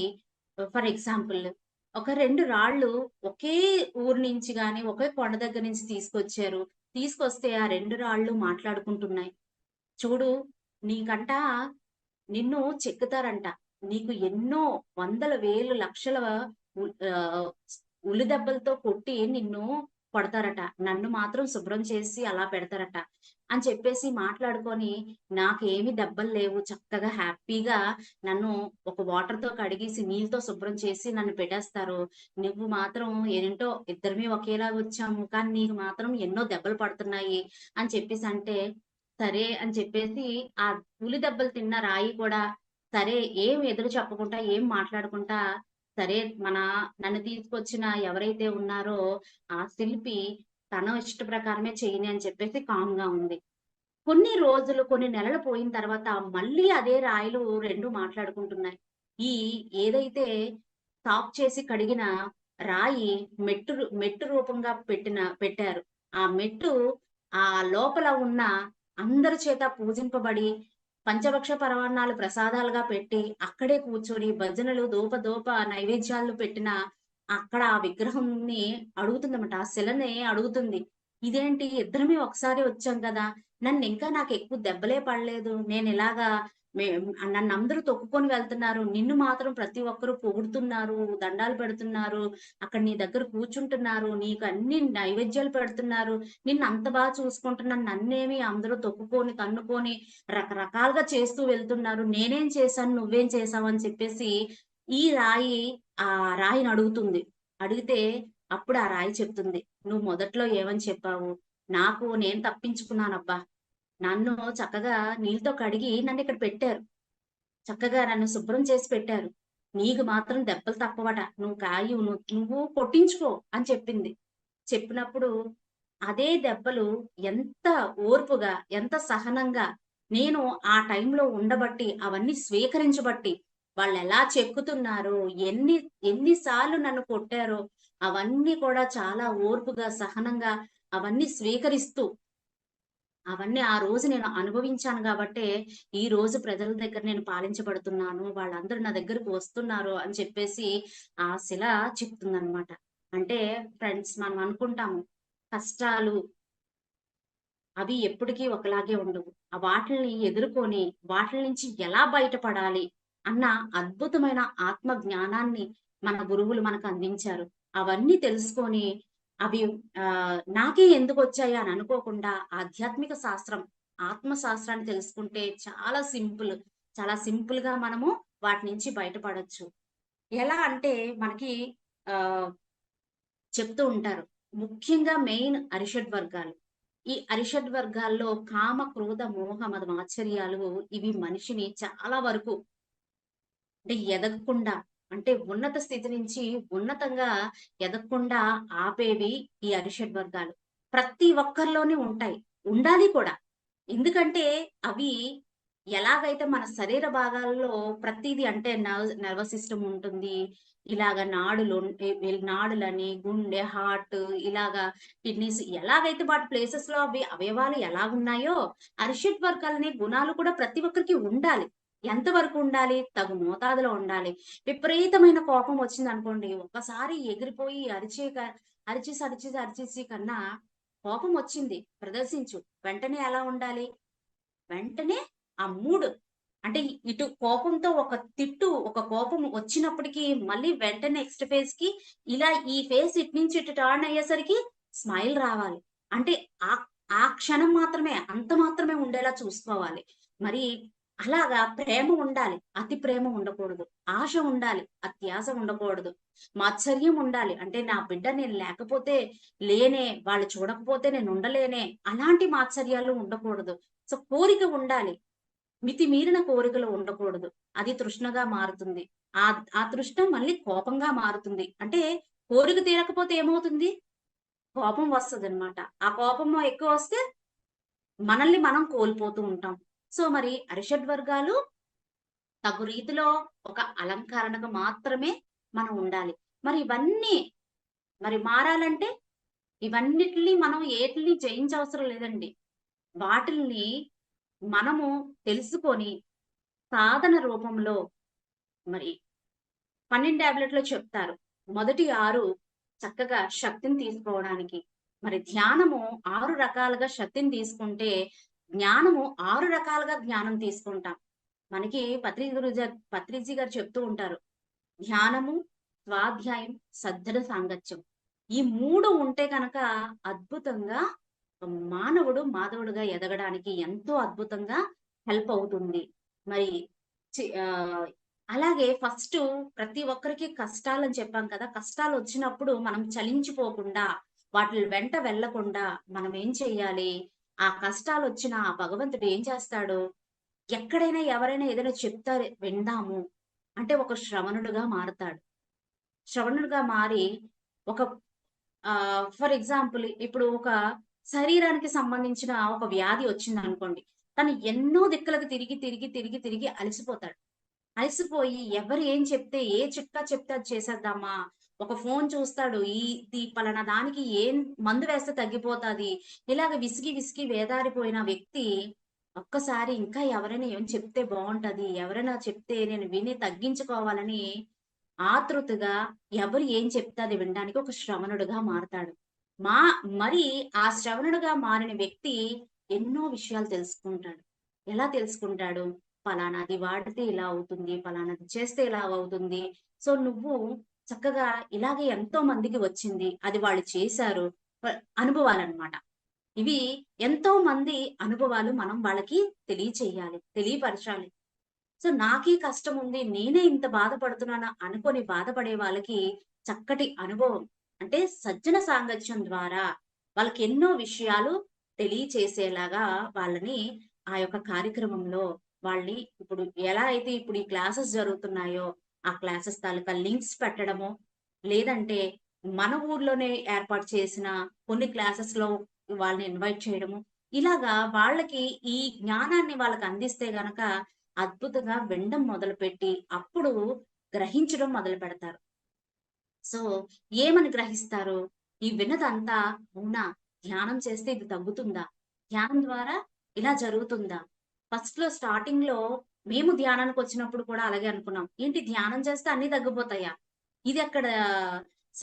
Speaker 2: ఫర్ ఎగ్జాంపుల్ ఒక 2 రాళ్ళు ఒకే ఊరు నుంచి గాని, ఒకే కొండ దగ్గర నుంచి తీసుకొచ్చారు. తీసుకొస్తే ఆ 2 రాళ్ళు మాట్లాడుకుంటున్నాయి. చూడు నీకంట నిన్ను చెక్కుతారంట. నీకు ఎన్నో వందల, వేలు, లక్షల ఉ ఆహ్, ఉలి దెబ్బలతో కొట్టి నిన్ను కొడతారట. నన్ను మాత్రం శుభ్రం చేసి అలా పెడతారట. అని చెప్పేసి మాట్లాడుకొని, నాకేమి దెబ్బలు లేవు. చక్కగా హ్యాపీగా నన్ను ఒక వాటర్‌తో కడిగేసి, నీళ్ళతో శుభ్రం చేసి నన్ను పెట్టేస్తారు. నువ్వు మాత్రం ఏంటో ఇద్దరమే ఒకేలాగొచ్చాము. కానీ నీకు మాత్రం ఎన్నో దెబ్బలు పడుతున్నాయి అని చెప్పేసంటే, సరే అని చెప్పేసి ఆ ఉలి దెబ్బలు తిన్న రాయి కూడా సరే ఏం ఎదురు చెప్పకుండా, ఏం మాట్లాడకుండా, సరే నన్ను తీసుకొచ్చిన ఎవరైతే ఉన్నారో ఆ శిల్పి తన ఇష్ట ప్రకారమే చేయని అని చెప్పేసి కామ్‌గా ఉంది. కొన్ని రోజులు, కొన్ని నెలలు పోయిన తర్వాత మళ్ళీ అదే రాయిలు 2 మాట్లాడుకుంటున్నాయి. ఈ ఏదైతే సాఫ్ చేసి కడిగిన రాయి మెట్టు రూపంగా పెట్టారు. ఆ మెట్టు ఆ లోపల ఉన్న అందరి చేత పూజింపబడి, పంచభక్ష పరమాన్నాలు ప్రసాదాలుగా పెట్టి, అక్కడే కూర్చొని భజనలు, ధూప నైవేద్యాలు పెట్టిన అక్కడ ఆ విగ్రహంని అడుగుతుందన్నమాట. ఆ శిలని అడుగుతుంది. ఇదేంటి ఇద్దరమే ఒకసారి వచ్చాం కదా! నాకెక్కువ దెబ్బలే పడలేదు. నేనిలాగా మే నన్నందరూ తొక్కుకొని వెళ్తున్నారు. నిన్ను మాత్రం ప్రతి ఒక్కరు పొగుడుతున్నారు, దండాలు పెడుతున్నారు. అక్కడ నీ దగ్గర కూర్చుంటున్నారు. నీకు అన్ని నైవేద్యాలు పెడుతున్నారు. నిన్నంత చూసుకుంటున్నాను. నన్నేమి అందరూ తొక్కుకొని, తన్నుకొని రకరకాలుగా చేస్తూ వెళ్తున్నారు. నేనేం చేశాను? నువ్వేం చేశావు? అని చెప్పేసి ఈ రాయి ఆ రాయినడుగుతుంది. అడిగితే అప్పుడు ఆ రాయి చెప్తుంది. "నువ్వు మొదట్లో ఏమని చెప్పావు? నేను తప్పించుకున్నానబ్బా! నన్ను చక్కగా నీళ్ళతో కడిగి నన్నిక్కడ పెట్టారు. చక్కగా నన్ను శుభ్రం చేసి పెట్టారు. నీకు మాత్రం దెబ్బలు తప్పవట. నువ్వు కొట్టించుకో" అని చెప్పింది. చెప్పినప్పుడు అదే దెబ్బలు ఎంత ఓర్పుగా, ఎంత సహనంగా నేను ఆ టైంలో ఉండబట్టి, అవన్నీ స్వీకరించబట్టి, వాళ్ళెలా చెక్కుతున్నారో, ఎన్ని ఎన్ని సార్లు నన్ను కొట్టారో, అవన్నీ కూడా చాలా ఓర్పుగా, సహనంగా అవన్నీ స్వీకరిస్తూ, అవన్నీ ఆ రోజు నేను అనుభవించాను గాబట్టే, ఈ రోజు ప్రజల దగ్గర నేను పాలించబడుతున్నాను. వాళ్ళందరూ నా దగ్గరకు వస్తున్నారు అని చెప్పేసి ఆ శిల చెప్తుందనమాట. అంటే ఫ్రెండ్స్ మనం అనుకుంటాము, కష్టాలు అవి ఎప్పటికీ ఒకలాగే ఉండవు. వాటిల్ని ఎదుర్కొని, వాటిల నుంచి ఎలా బయటపడాలి అన్న అద్భుతమైన ఆత్మ జ్ఞానాన్ని మన గురువులు మనకు అందించారు. అవన్నీ తెలుసుకొని అవి నాకే ఎందుకొచ్చాయి అని అనుకోకుండా ఆధ్యాత్మిక శాస్త్రం, ఆత్మ శాస్త్రాన్ని తెలుసుకుంటే చాలా సింపుల్. చాలా సింపుల్‌గా మనము వాటి నుంచి బయటపడొచ్చు. ఎలా అంటే మనకి ఆహ్, చెప్తూ ఉంటారు. ముఖ్యంగా మెయిన్ అరిషడ్ వర్గాలు. ఈ అరిషడ్ వర్గాల్లో కామ, క్రోధ, మోహ, మద మాత్సర్యాలు ఇవి మనిషిని చాలా వరకు అంటే ఎదగకుండా అంటే ఉన్నత స్థితి నుంచి ఉన్నతంగా ఎదగకుండా ఆపేవి ఈ అరిషడ్ వర్గాలు. ప్రతి ఒక్కరిలోనే ఉంటాయి. ఉండాలి కూడా. ఎందుకంటే అవి ఎలాగైతే మన శరీర భాగాల్లో ప్రతిదీ అంటే నర్వస్ సిస్టమ్ ఉంటుంది. ఇలాగ నాడులని, గుండె, హార్ట్ ఇలాగా కిడ్నీస్ ఎలాగైతే వాటి ప్లేసెస్‌లో అవి అవయవాలు ఎలాగున్నాయో, అరిషడ్ వర్గాలనే గుణాలు కూడా ప్రతి ఒక్కరికి ఉండాలి. ఎంత వరకు ఉండాలి? తగు మోతాదులో ఉండాలి. విపరీతమైన కోపం వచ్చిందనుకోండి, ఒక్కసారి ఎగిరిపోయి అరిచేసి కన్నా కోపం వచ్చింది ప్రదర్శించు. వెంటనే ఎలా ఉండాలి? వెంటనే ఆ మూడ్ అంటే ఇటు కోపంతో ఒక కోపం వచ్చినప్పటికి మళ్ళీ వెంటనే నెక్స్ట్ ఫేజ్ కి ఇలా ఈ ఫేస్ ఇటు నుంచి ఇటు టర్న్ అయ్యేసరికి స్మైల్ రావాలి. అంటే ఆ ఆ క్షణం మాత్రమే అంత మాత్రమే ఉండేలా చూసుకోవాలి. మరి అలాగా ప్రేమ ఉండాలి. అతి ప్రేమ ఉండకూడదు. ఆశ ఉండాలి. అత్యాశ ఉండకూడదు. మాత్సర్యం ఉండాలి. అంటే నా బిడ్డ నేను లేకపోతే వాళ్ళు చూడకపోతే నేను ఉండలేనే అలాంటి మాత్సర్యాలు ఉండకూడదు. సో కోరిక ఉండాలి. మితిమీరిన కోరికలు ఉండకూడదు. అది తృష్ణగా మారుతుంది. ఆ ఆ తృష్ణ మళ్ళీ కోపంగా మారుతుంది. అంటే కోరిక తీరకపోతే ఏమవుతుంది? కోపం వస్తదనమాట. ఆ కోపము ఎక్కువొస్తే మనల్ని మనం కోల్పోతూ ఉంటాం. సో మరి అరిషడ్ వర్గాలు తగు రీతిలో ఒక అలంకరణగా మాత్రమే మనం ఉండాలి. మరి ఇవన్నీ మారాలంటే ఇవన్నిటిని మనం ఏటిని జయించవసరం లేదండి. వాటిల్ని మనము తెలుసుకొని సాధన రూపంలో మరి 12 టాబ్లెట్‌లో చెప్తారు. మొదటి 6 చక్కగా శక్తిని తీసుకోవడానికి. మరి ధ్యానము 6 రకాలుగా శక్తిని తీసుకుంటే, జ్ఞానము 6 రకాలుగా జ్ఞానం తీసుకుంటాం. మనకి పత్రిజీ గారు చెప్తూ ఉంటారు. ధ్యానము, స్వాధ్యాయం, సద్ధన సాంగత్యం. ఈ 3 ఉంటే గనక అద్భుతంగా మాధవుడుగా ఎదగడానికి ఎంతో అద్భుతంగా హెల్ప్ అవుతుంది. మరి అలాగే ఫస్టు ప్రతి ఒక్కరికి కష్టాలని చెప్పాం కదా! కష్టాలొచ్చినప్పుడు మనం చలించిపోకుండా, వాటిలి వెంట వెళ్ళకుండా మనం ఏం చెయ్యాలి? ఆ కష్టాలొచ్చిన ఆ భగవంతుడు ఏం చేస్తాడు? ఎక్కడైనా ఎవరైనా ఏదైనా చెప్తారు విందాము అంటే ఒక శ్రవణుడుగా మారతాడు. శ్రవణుడుగా మారి ఒక ఫర్ ఎగ్జాంపుల్ ఇప్పుడు ఒక శరీరానికి సంబంధించిన ఒక వ్యాధి వచ్చిందనుకోండి. తను ఎన్నో దిక్కులకు తిరిగి అలసిపోతాడు. అలసిపోయి ఎవరు ఏం చెప్తే, ఏ చిట్కా చెప్తే అది చేసేద్దామా? ఒక ఫోను చూస్తాడు. ఇది పలానా దానికి ఏం మందు వేస్తే తగ్గిపోతాది. ఇలాగ విసిగి వేదారిపోయిన వ్యక్తి ఒక్కసారి ఇంకా ఎవరైనా ఏం చెప్తే బావుంటది. ఎవరైనా చెప్తే నేను విని తగ్గించుకోవాలని ఆతృతగా ఎవరు ఏం చెప్తే అది వినడానికి ఒక శ్రవణుడుగా మారతాడు. మా మరి ఆ శ్రవణుడుగా మారిన వ్యక్తి ఎన్నో విషయాలు తెలుసుకుంటాడు. ఎలా తెలుసుకుంటాడు? పలానాది వాడితే ఇలా అవుతుంది. పలానాది చేస్తే ఇలా అవుతుంది. సో, నువ్వు చక్కగా ఇలాగే ఎంతో మందికి వచ్చింది. అది వాళ్ళు చేశారు. అనుభవాలన్నమాట. ఇవి ఎంతో మంది అనుభవాలు మనం వాళ్ళకి తెలియచేయాలి. తెలియపరచాలి. సో, నాకీ కష్టముంది. నేనే ఇంత బాధపడుతున్నానా అనుకోని బాధపడే వాళ్ళకి చక్కటి అనుభవం. అంటే సజ్జన సాంగత్యం ద్వారా వాళ్ళకి ఎన్నో విషయాలు తెలియచేసేలాగా వాళ్ళని ఆ యొక్క కార్యక్రమంలో వాళ్ళని ఇప్పుడు ఎలా అయితే ఇప్పుడు ఈ క్లాసెస్ జరుగుతున్నాయో, ఆ క్లాసెస్ తాలూకా లింక్స్ పెట్టడమో, లేదంటే మన ఊర్లోనే ఏర్పాటు చేసిన కొన్ని క్లాసెస్‌లో వాళ్ళని ఇన్వైట్ చేయడము. ఇలాగా వాళ్ళకి ఈ జ్ఞానాన్ని వాళ్ళకి అందిస్తే గనక అద్భుతంగా వినడం మొదలుపెట్టి, అప్పుడు గ్రహించడం మొదలుపెడతారు. సో, ఏమని గ్రహిస్తారు? ఈ విన్నదంతా అవునా? ధ్యానం చేస్తే ఇది తగ్గుతుందా? ధ్యానం ద్వారా ఇలా జరుగుతుందా? స్టార్టింగ్‌లో మేము ధ్యానానికొచ్చినప్పుడు కూడా అలాగే అనుకున్నాం. ఏంటి ధ్యానం చేస్తే అన్నీ తగ్గిపోతాయా? ఇదెక్కడ స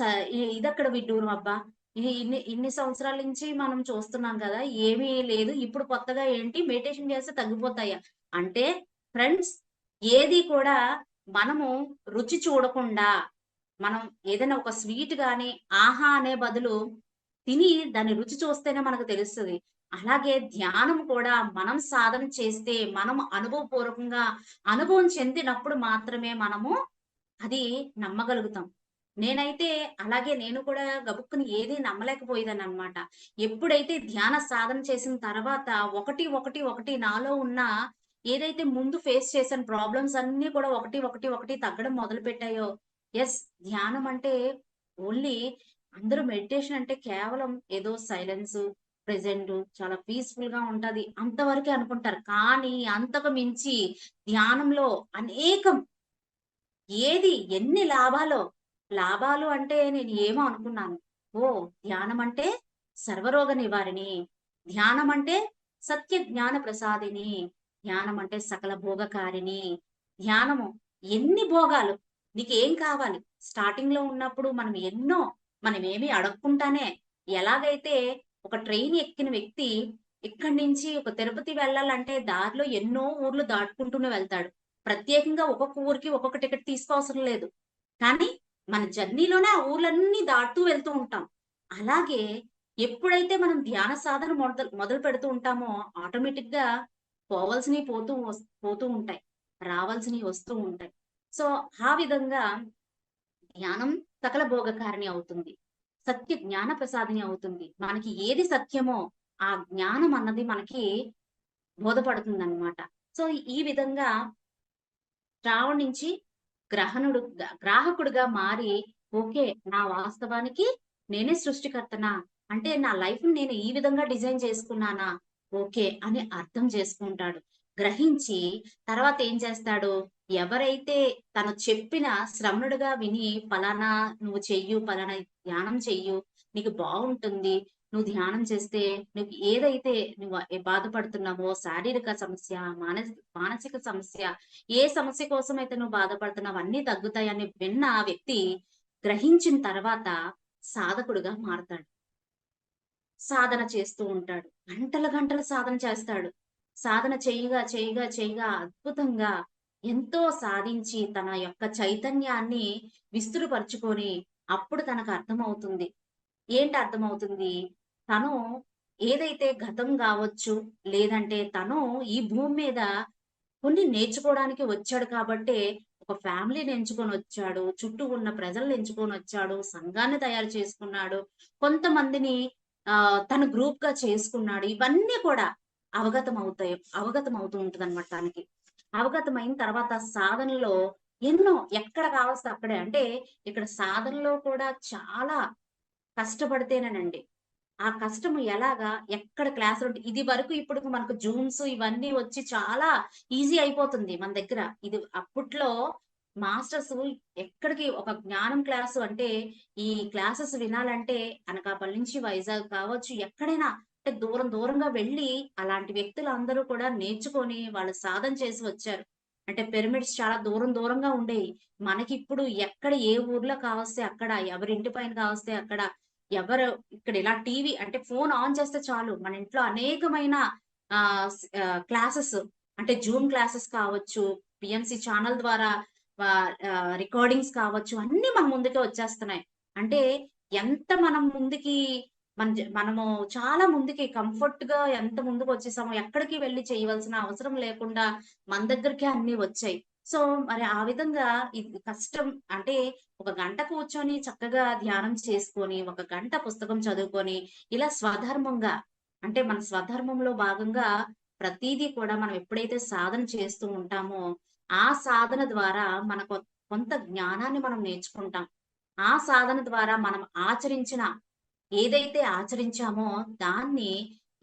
Speaker 2: ఇదెక్కడ విడ్డూరం అబ్బా! ఇన్ని ఇన్ని సంవత్సరాల నుంచి మనం చూస్తున్నాం గదా! ఏమీ లేదు. ఇప్పుడు కొత్తగా ఏంటి మెడిటేషన్ చేస్తే తగ్గిపోతాయా? అంటే ఫ్రెండ్స్ ఏది కూడా మనము రుచి చూడకుండా, మనం ఏదైనా ఒక స్వీట్ గాని, ఆహా! అనే బదులు తిని దాని రుచి చూస్తేనే మనకు తెలుస్తది. అలాగే ధ్యానం కూడా మనం సాధన చేస్తే, మనం అనుభవపూర్వకంగా అనుభవం చెందినప్పుడు మాత్రమే మనము అది నమ్మగలుగుతాం. నేనైతే అలాగే నేను కూడా గబుక్కున ఏది నమ్మలేకపోయేదాన్ననమాట. ఎప్పుడైతే ధ్యాన సాధన చేసిన తర్వాత ఒకటి నాలో ఉన్న ఏదైతే ముందు ఫేస్ చేశాను ప్రాబ్లమ్స్ అన్నీ కూడా ఒకటి తగ్గడం మొదలుపెట్టాయో, యెస్ ధ్యానం అంటే ఓన్లీ అందరూ మెడిటేషన్ అంటే కేవలం ఏదో సైలెన్సు, ప్రెజెంట్ చాలా పీస్ఫుల్ గా ఉంటది అంతవరకే అనుకుంటారు. కానీ అంతకు మించి ధ్యానంలో అనేకం ఎన్ని లాభాలో. లాభాలు అంటే నేను ఏమో అనుకున్నాను. ధ్యానం అంటే సర్వరోగ నివారిణి. ధ్యానం అంటే సత్య జ్ఞాన ప్రసాదిని. ధ్యానం అంటే సకల భోగకారిణి. ధ్యానము ఎన్ని భోగాలు. నీకేం కావాలి? స్టార్టింగ్ లో ఉన్నప్పుడు మనమేమి అడగకుండానే ఎలాగైతే ఒక ట్రైన్ ఎక్కిన వ్యక్తి ఇక్కడి నుంచి ఒక తిరుపతి వెళ్ళాలంటే దారిలో ఎన్నో ఊర్లు దాటుకుంటూనే వెళ్తాడు. ప్రత్యేకంగా ఒక్కొక్క ఊరికి ఒక్కొక్క టికెట్ తీసుకోవసరం లేదు. కానీ మన జర్నీలోనే ఆ ఊర్లన్నీ దాటుతూ వెళ్తూ ఉంటాం. అలాగే ఎప్పుడైతే మనం ధ్యాన సాధన మొదలు పెడుతూ ఉంటామో ఆటోమేటిక్ గా పోవాల్సినవి పోతూ ఉంటాయి. రావాల్సినవి వస్తూ ఉంటాయి. సో ఆ విధంగా జ్ఞానం సకల భోగకారిణి అవుతుంది. సత్య జ్ఞాన ప్రసాదిని అవుతుంది. మనకి ఏది సత్యమో ఆ జ్ఞానం అన్నది మనకి బోధపడుతుందన్నమాట. సో ఈ విధంగా శ్రావణ నుంచి గ్రాహకుడిగా మారి ఓకే, నా వాస్తవానికి నేనే సృష్టికర్తనా, అంటే నా లైఫ్ నేను ఈ విధంగా డిజైన్ చేసుకున్నానా, ఓకే అని అర్థం చేసుకుంటాడు. గ్రహించి తర్వాత ఏం చేస్తాడు? ఎవరైతే తను చెప్పిన శ్రవణుడిగా విని ఫలానా నువ్వు చెయ్యు, ఫలానా ధ్యానం చెయ్యు, నీకు బాగుంటుంది, నువ్వు ధ్యానం చేస్తే నువ్వు ఏదైతే నువ్వు బాధపడుతున్నావో శారీరక సమస్య, మానసిక సమస్య, ఏ సమస్య కోసం అయితే నువ్వు బాధపడుతున్నావు అన్నీ తగ్గుతాయని విన్న ఆ వ్యక్తి గ్రహించిన తర్వాత సాధకుడుగా మారతాడు. సాధన చేస్తూ ఉంటాడు. గంటల గంటలు సాధన చేస్తాడు. సాధన చేయగా అద్భుతంగా ఎంతో సాధించి తన యొక్క చైతన్యాన్ని విస్తురుపరుచుకొని అప్పుడు తనకు అర్థమవుతుంది. ఏంటి అర్థమవుతుంది? తను ఏదైతే గతం కావచ్చు, లేదంటే తను ఈ భూమి మీద కొన్ని నేర్చుకోవడానికి వచ్చాడు కాబట్టే ఒక ఫ్యామిలీని ఎంచుకొని వచ్చాడు. చుట్టూ ఉన్న ప్రజల్ని ఎంచుకొని వచ్చాడు. సంఘాన్ని తయారు చేసుకున్నాడు. కొంతమందిని తన గ్రూప్‌గా చేసుకున్నాడు. ఇవన్నీ కూడా అవగతం అవుతూ ఉంటదన్నమాట తనకి. అవగతమైన తర్వాత సాధనలో ఎన్నో ఎక్కడ కావాల్సిన అక్కడే అంటే ఇక్కడ సాధనలో కూడా చాలా కష్టపడితేనేనండి. ఆ కష్టము ఎలాగా ఎక్కడ క్లాసులు ఇది వరకు ఇప్పుడు మనకు జూమ్స్ ఇవన్నీ వచ్చి చాలా ఈజీ అయిపోతుంది మన దగ్గర. ఇది అప్పట్లో మాస్టర్స్ ఎక్కడికి ఒక జ్ఞానం క్లాసు అంటే ఈ క్లాసెస్ వినాలంటే అనకాపల్లి నుంచి వైజాగ్ కావచ్చు ఎక్కడైనా అంటే దూరంగా వెళ్ళి అలాంటి వ్యక్తులందరూ కూడా నేర్చుకొని వాళ్ళు సాధన చేసి వచ్చారు. అంటే పిరమిడ్స్ చాలా దూరంగా ఉండేవి. మనకిప్పుడు ఎక్కడ ఏ ఊర్లో కావస్తే అక్కడ, ఎవరింటి పైన కావస్తే అక్కడ, ఎవరు ఇక్కడ ఇలా టీవీ అంటే ఫోన్ ఆన్ చేస్తే చాలు మన ఇంట్లో అనేకమైన క్లాసెస్ అంటే జూమ్ క్లాసెస్ కావచ్చు, పిఎంసి ఛానల్ ద్వారా రికార్డింగ్స్ కావచ్చు అన్ని మన ముందుకే వచ్చేస్తున్నాయి. అంటే ఎంత మనం ముందుకి మనము చాలా ముందుకి కంఫర్ట్ గా ఎంత ముందుకు వచ్చేసామో ఎక్కడికి వెళ్లి చేయవలసిన అవసరం లేకుండా మన దగ్గరికే అన్ని వచ్చాయి. సో మరి ఆ విధంగా ఇది కష్టం అంటే ఒక గంట కూర్చొని చక్కగా ధ్యానం చేసుకొని, ఒక గంట పుస్తకం చదువుకొని, ఇలా స్వధర్మంగా అంటే మన స్వధర్మంలో భాగంగా ప్రతీదీ కూడా మనం ఎప్పుడైతే సాధన చేస్తూ ఉంటామో, ఆ సాధన ద్వారా మనకు కొంత జ్ఞానాన్ని మనం నేర్చుకుంటాం. ఆ సాధన ద్వారా మనం ఏదైతే ఆచరించామో దాన్ని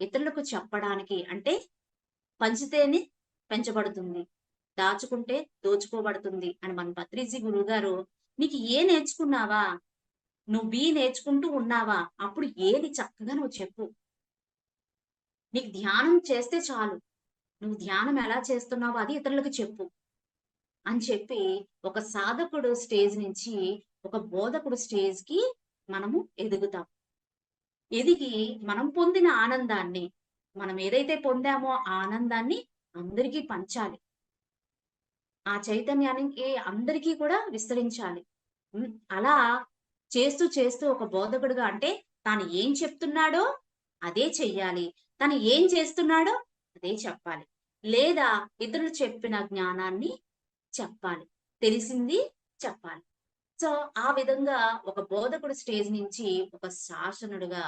Speaker 2: ఇతరులకు చెప్పడానికి అంటే పంచితేనే పెంచబడుతుంది. దాచుకుంటే దోచుకోబడుతుంది అని మన పత్రిజీ గురువుగారు నీకు నేర్చుకున్నావా? నువ్వు నేర్చుకుంటూ ఉన్నావా? అప్పుడు ఏది చక్కగా నువ్వు చెప్పు. నీకు ధ్యానం చేస్తే చాలు. నువ్వు ధ్యానం ఎలా చేస్తున్నావో అది ఇతరులకు చెప్పు. అని చెప్పి ఒక సాధకుడు స్టేజ్ నుంచి ఒక బోధకుడు స్టేజ్‌కి మనము ఎదుగుతాం. ఎదిగి మనం పొందిన ఆనందాన్ని, మనం ఏదైతే పొందామో ఆ ఆనందాన్ని అందరికీ పంచాలి. ఆ చైతన్యానికి అందరికీ కూడా విస్తరించాలి. అలా చేస్తూ ఒక బోధకుడుగా అంటే తాను ఏం చెప్తున్నాడో అదే చెయ్యాలి. తను ఏం చేస్తున్నాడో అదే చెప్పాలి. లేదా ఇతరులు చెప్పిన జ్ఞానాన్ని చెప్పాలి. తెలిసింది చెప్పాలి. సో ఆ విధంగా ఒక బోధకుడు స్టేజ్ నుంచి ఒక శాసనుడుగా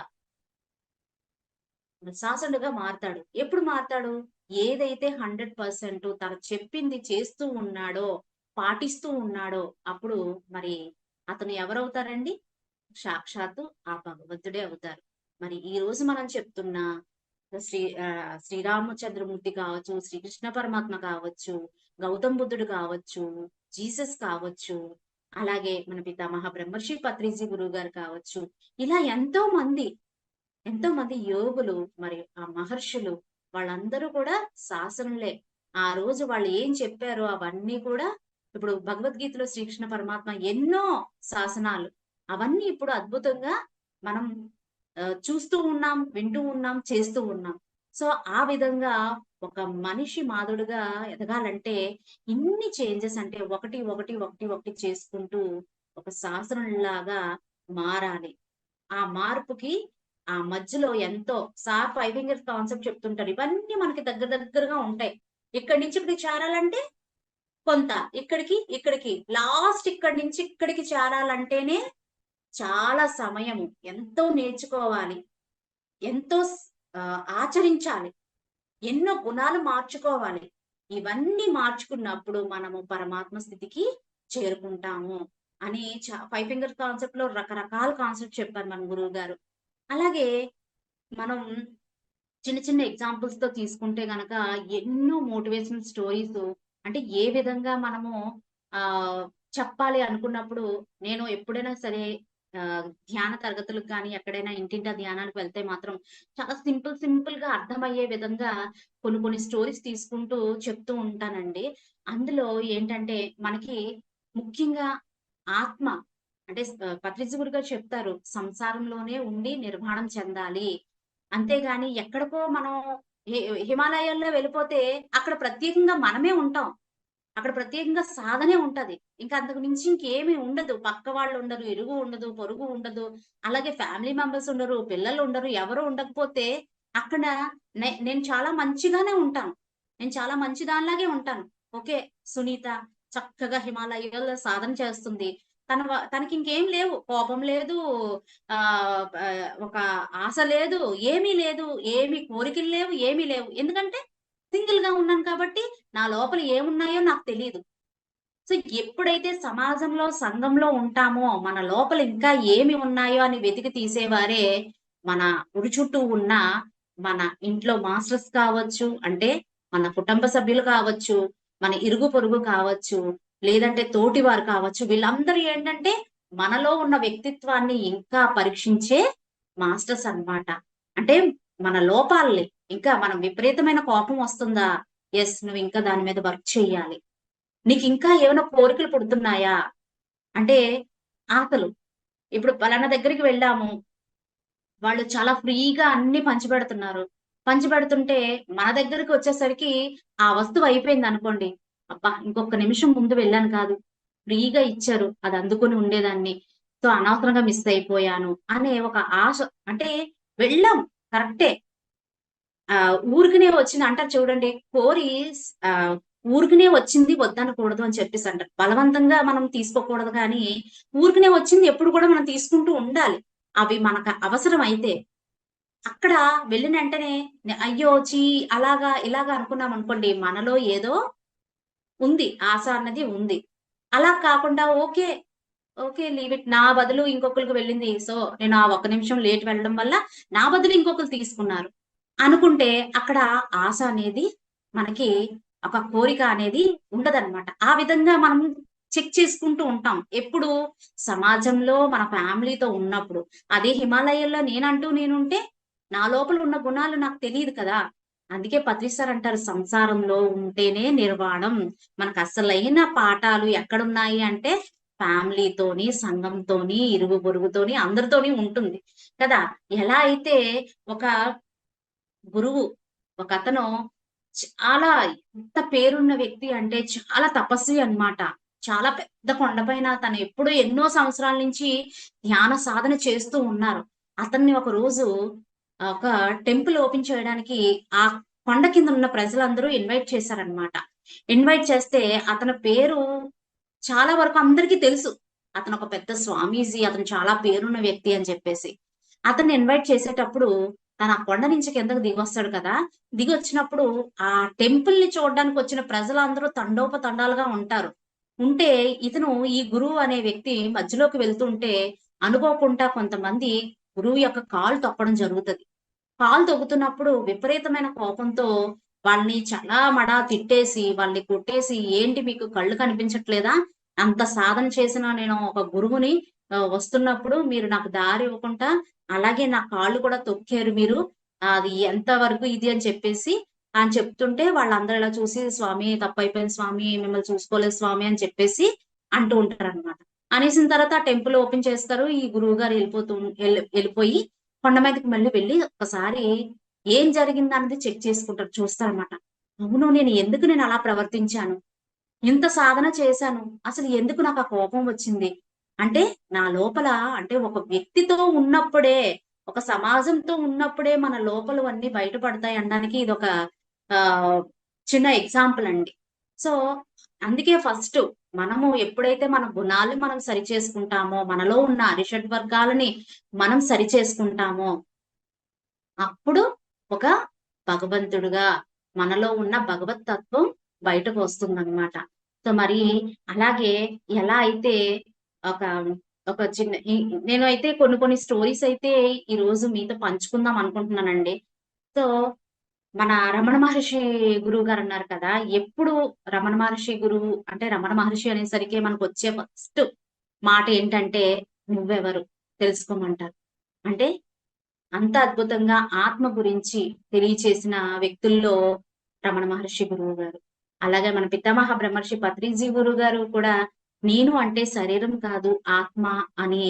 Speaker 2: మారతాడు. ఎప్పుడు మారతాడు? ఏదైతే 100% తను చెప్పింది చేస్తూ ఉన్నాడో, పాటిస్తూ ఉన్నాడో అప్పుడు మరి అతను ఎవరవుతారండి? సాక్షాత్తు ఆ భగవంతుడే అవుతారు. మరి ఈ రోజు మనం చెప్తున్న శ్రీరామచంద్రమూర్తి కావచ్చు, శ్రీకృష్ణ పరమాత్మ కావచ్చు, గౌతమ్ బుద్ధుడు కావచ్చు, జీసస్ కావచ్చు, అలాగే మన పితామహ బ్రహ్మర్షి పత్రిజీ గురువు గారు కావచ్చు, ఇలా ఎంతో మంది యోగులు, మరి ఆ మహర్షులు, వాళ్ళందరూ కూడా శాసనులే. ఆ రోజు వాళ్ళు ఏం చెప్పారో అవన్నీ కూడా ఇప్పుడు భగవద్గీతలో శ్రీకృష్ణ పరమాత్మ ఎన్నో శాసనాలు, అవన్నీ ఇప్పుడు అద్భుతంగా మనం చూస్తూ ఉన్నాం, వింటూ ఉన్నాం, చేస్తూ ఉన్నాం. సో ఆ విధంగా ఒక మనిషి మాధుడుగా ఎదగాలంటే ఇన్ని చేంజెస్, అంటే ఒకటి ఒకటి ఒకటి ఒకటి చేసుకుంటూ ఒక శాసనంలాగా మారాలి. ఆ మార్పుకి ఆ మధ్యలో ఎంతో సార్ 5 ఫింగర్స్ కాన్సెప్ట్ చెప్తుంటారు. ఇవన్నీ మనకి దగ్గరగా ఉంటాయి. ఇక్కడి నుంచి ఇక్కడికి చేరాలంటే కొంత, ఇక్కడికి లాస్ట్ ఇక్కడి నుంచి ఇక్కడికి చేరాలంటేనే చాలా సమయము, ఎంతో నేర్చుకోవాలి, ఎంతో ఆచరించాలి, ఎన్నో గుణాలు మార్చుకోవాలి. ఇవన్నీ మార్చుకున్నప్పుడు మనము పరమాత్మ స్థితికి చేరుకుంటాము అని 5 ఫింగర్ కాన్సెప్ట్ లో రకరకాల కాన్సెప్ట్ చెప్పారు మన గురువు గారు. అలాగే మనం చిన్న చిన్న ఎగ్జాంపుల్స్ తో తీసుకుంటే గనక ఎన్నో మోటివేషనల్ స్టోరీస్, అంటే ఏ విధంగా మనము ఆ చెప్పాలి అనుకున్నప్పుడు, నేను ఎప్పుడైనా సరే ధ్యాన తరగతులకు కానీ ఎక్కడైనా ఇంటింటా ధ్యానానికి వెళ్తే మాత్రం చాలా సింపుల్ గా అర్థమయ్యే విధంగా కొన్ని స్టోరీస్ తీసుకుంటూ చెప్తూ ఉంటానండి. అందులో ఏంటంటే మనకి ముఖ్యంగా ఆత్మ, అంటే పత్రిజీ గురు గారు చెప్తారు, సంసారంలోనే ఉండి నిర్వాణం చెందాలి. అంతేగాని ఎక్కడికో మనం హిమాలయాల్లో వెళ్ళిపోతే అక్కడ ప్రత్యేకంగా మనమే ఉంటాం. అక్కడ ప్రత్యేకంగా సాధనే ఉంటది. ఇంకా అంతకు మించి ఇంకేమీ ఉండదు. పక్క వాళ్ళు ఉండరు, ఇరుగు ఉండదు, పొరుగు ఉండదు. అలాగే ఫ్యామిలీ మెంబర్స్ ఉండరు, పిల్లలు ఉండరు, ఎవరు ఉండకపోతే అక్కడ నేను చాలా మంచిగానే ఉంటాను. నేను చాలా మంచి దానిలాగే ఉంటాను. ఓకే, సునీత చక్కగా హిమాలయాల్లో సాధన చేస్తుంది. తనకి ఇంకేం లేవు. కోపం లేదు, ఒక ఆశ లేదు, ఏమీ లేదు, ఏమి కోరికలు లేవు, ఏమీ లేవు. ఎందుకంటే సింగిల్ గా ఉన్నాను కాబట్టి నా లోపల ఏమున్నాయో నాకు తెలియదు. సో ఎప్పుడైతే సమాజంలో, సంఘంలో ఉంటామో మన లోపల ఇంకా ఏమి ఉన్నాయో అని వెతికి తీసేవారే మన ఉరి చుట్టూ ఉన్న మన ఇంట్లో మాస్టర్స్ కావచ్చు, అంటే మన కుటుంబ సభ్యులు కావచ్చు, మన ఇరుగు పొరుగు కావచ్చు, లేదంటే తోటి వారు కావచ్చు. వీళ్ళందరూ ఏంటంటే మనలో ఉన్న వ్యక్తిత్వాన్ని ఇంకా పరీక్షించే మాస్టర్స్ అన్నమాట. అంటే మన లోపాలని, ఇంకా మనం విపరీతమైన కోపం వస్తుందా, ఎస్ నువ్వు ఇంకా దాని మీద వర్క్ చేయాలి. నీకు ఇంకా ఏమైనా కోరికలు పుడుతున్నాయా, అంటే ఆకలు. ఇప్పుడు పలానా దగ్గరికి వెళ్ళాము, వాళ్ళు చాలా ఫ్రీగా అన్ని పంచిపెడుతున్నారు. పంచిపెడుతుంటే మన దగ్గరికి వచ్చేసరికి ఆ వస్తువు అయిపోయింది అనుకోండి, అబ్బా ఇంకొక నిమిషం ముందు వెళ్ళాను కాదు, ఫ్రీగా ఇచ్చారు, అది అందుకొని ఉండేదాన్ని, సో అనవసరంగా మిస్ అయిపోయాను అనే ఒక ఆశ. అంటే వెళ్ళాం కరెక్టే, ఊరికనే వచ్చింది అంటారు చూడండి, కోరి ఆ ఊరికనే వచ్చింది వద్దనకూడదు అని చెప్పేసి అంటారు. బలవంతంగా మనం తీసుకోకూడదు, కానీ ఊరికనే వచ్చింది ఎప్పుడు కూడా మనం తీసుకుంటూ ఉండాలి. అవి మనకు అవసరం అయితే. అక్కడ వెళ్ళిన వెంటనే అయ్యో చీ అలాగా ఇలాగా అనుకున్నాం అనుకోండి, మనలో ఏదో ఉంది, ఆశ అన్నది ఉంది. అలా కాకుండా ఓకే, ఓకే లీవ్ ఇట్, నా బదులు ఇంకొకరికి వెళ్ళింది, సో నేను ఆ ఒక్క నిమిషం లేట్ వెళ్ళడం వల్ల నా బదులు ఇంకొకరు తీసుకున్నారు అనుకుంటే అక్కడ ఆశ అనేది మనకి, ఒక కోరిక అనేది ఉండదన్నమాట. ఆ విధంగా మనం చెక్ చేసుకుంటూ ఉంటాం ఎప్పుడు, సమాజంలో మన ఫ్యామిలీతో ఉన్నప్పుడు. అదే హిమాలయాల్లో నేనుంటే నా లోపల ఉన్న గుణాలు నాకు తెలియదు కదా. అందుకే పత్రిసార్ అంటారు, సంసారంలో ఉంటేనే నిర్వాణం. మనకు అసలైన పాఠాలు ఎక్కడున్నాయి అంటే ఫ్యామిలీతోని, సంఘంతోని, ఇరుగు పొరుగుతోని, అందరితోని ఉంటుంది కదా. ఎలా అయితే ఒక గురువు, ఒక అతను చాలా ఎంత పేరున్న వ్యక్తి అంటే చాలా తపస్వి అన్నమాట. చాలా పెద్ద కొండపైన తను ఎప్పుడో ఎన్నో సంవత్సరాల నుంచి ధ్యాన సాధన చేస్తూ ఉన్నారు. అతన్ని ఒక రోజు ఒక టెంపుల్ ఓపెన్ చేయడానికి ఆ కొండ కింద ఉన్న ప్రజలందరూ ఇన్వైట్ చేశారనమాట. ఇన్వైట్ చేస్తే అతని పేరు చాలా వరకు అందరికీ తెలుసు. అతను ఒక పెద్ద స్వామీజీ, అతను చాలా పేరున్న వ్యక్తి అని చెప్పేసి. అతన్ని ఇన్వైట్ చేసేటప్పుడు తను ఆ కొండ నుంచి కిందకు దిగొస్తాడు కదా. దిగొచ్చినప్పుడు ఆ టెంపుల్ ని చూడడానికి వచ్చిన ప్రజలందరూ తండోపతండాలుగా ఉంటారు. ఉంటే ఇతను, ఈ గురువు అనే వ్యక్తి మధ్యలోకి వెళ్తుంటే అనుకోకుండా కొంతమంది గురువు యొక్క కాలు తొక్కడం జరుగుతుంది. కాలు తొక్కుతున్నప్పుడు విపరీతమైన కోపంతో వాళ్ళని చాలా మడా తిట్టేసి, వాళ్ళని కొట్టేసి, ఏంటి మీకు కళ్ళు కనిపించట్లేదా? అంత సాధన చేసిన నేను ఒక గురువుని వస్తున్నప్పుడు మీరు నాకు దారి ఇవ్వకుండా అలాగే నా కాళ్ళు కూడా తొక్కారు మీరు. అది ఎంత వరకు ఇది అని చెప్పేసి అని చెప్తుంటే వాళ్ళందరూ ఇలా చూసి, స్వామి తప్పైపోయింది స్వామి, మిమ్మల్ని చూసుకోలేదు స్వామి అని చెప్పేసి అంటూ ఉంటారనమాట. అనేసిన తర్వాత ఆ టెంపుల్ ఓపెన్ చేస్తారు. ఈ గురువు గారు వెళ్ళిపోయి కొండ మీదకి మళ్ళీ వెళ్ళి ఒక్కసారి ఏం జరిగిందన్నది చెక్ చేసుకుంటారు, చూస్తారనమాట. అవును, నేను అలా ప్రవర్తించాను, ఇంత సాధన చేశాను, అసలు ఎందుకు నాకు ఆ కోపం వచ్చింది అంటే నా లోపల, అంటే ఒక వ్యక్తితో ఉన్నప్పుడే, ఒక సమాజంతో ఉన్నప్పుడే మన లోపలవన్నీ బయటపడతాయి అనడానికి ఇది ఒక ఆ చిన్న ఎగ్జాంపుల్ అండి. సో అందుకే ఫస్ట్ మనము ఎప్పుడైతే మన గుణాలు మనం సరి చేసుకుంటామో, మనలో ఉన్న అరిషడ్ వర్గాలని మనం సరి చేసుకుంటామో, అప్పుడు ఒక భగవంతుడుగా మనలో ఉన్న భగవత్ తత్వం బయటకు వస్తుందన్నమాట. సో మరి అలాగే ఎలా అయితే ఒక ఒక చిన్న నేను అయితే కొన్ని స్టోరీస్ అయితే ఈ రోజు మీతో పంచుకుందాం అనుకుంటున్నానండి. సో మన రమణ మహర్షి గురువు గారు అన్నారు కదా, ఎప్పుడు రమణ మహర్షి గురువు అంటే రమణ మహర్షి అనేసరికి మనకు వచ్చే ఫస్ట్ మాట ఏంటంటే, నువ్వెవరు తెలుసుకోమంటారు. అంటే అంత అద్భుతంగా ఆత్మ గురించి తెలియచేసిన వ్యక్తుల్లో రమణ మహర్షి గురువు గారు. అలాగే మన పితామహ బ్రహ్మర్షి పత్రిజీ గురువు గారు కూడా నేను అంటే శరీరం కాదు ఆత్మ అని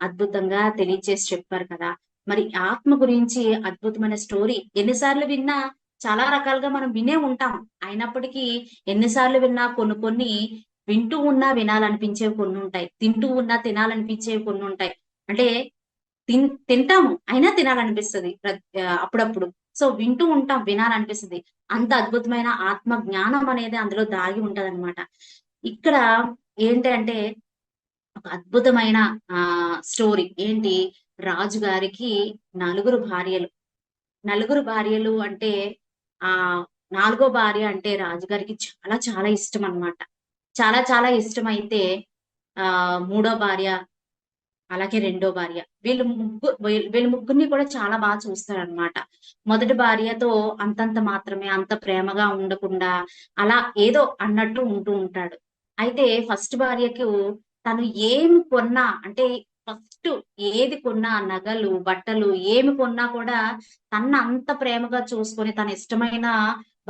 Speaker 2: అద్భుతంగా తెలియచేసి చెప్పారు కదా. మరి ఆత్మ గురించి అద్భుతమైన స్టోరీ ఎన్నిసార్లు విన్నా చాలా రకాలుగా మనం వినే ఉంటాం. అయినప్పటికీ ఎన్నిసార్లు విన్నా కొన్ని వింటూ ఉన్నా వినాలనిపించేవి కొన్ని ఉంటాయి, తింటూ ఉన్నా తినాలనిపించేవి కొన్ని ఉంటాయి. అంటే తింటాము అయినా తినాలనిపిస్తుంది అప్పుడప్పుడు. సో వింటూ ఉంటాం, వినాలనిపిస్తుంది. అంత అద్భుతమైన ఆత్మ జ్ఞానం అనేది అందులో దాగి ఉంటదన్నమాట. ఇక్కడ ఏంటంటే ఒక అద్భుతమైన స్టోరీ ఏంటి, రాజు గారికి నలుగురు భార్యలు. నలుగురు భార్యలు అంటే ఆ నాలుగో భార్య అంటే రాజుగారికి చాలా చాలా ఇష్టం అన్నమాట. చాలా చాలా ఇష్టం అయితే మూడో భార్య అలాగే రెండో భార్య, వీళ్ళు ముగ్గురిని కూడా చాలా బాగా చూస్తారనమాట. మొదటి భార్యతో అంతంత మాత్రమే, అంత ప్రేమగా ఉండకుండా అలా ఏదో అన్నట్టు ఉంటూ ఉంటాడు. అయితే ఫస్ట్ భార్యకు తను ఏమి కొన్నా, అంటే ఫస్ట్ ఏది కొన్నా, నగలు బట్టలు ఏమి కొన్నా కూడా తన అంత ప్రేమగా చూసుకొని తన ఇష్టమైన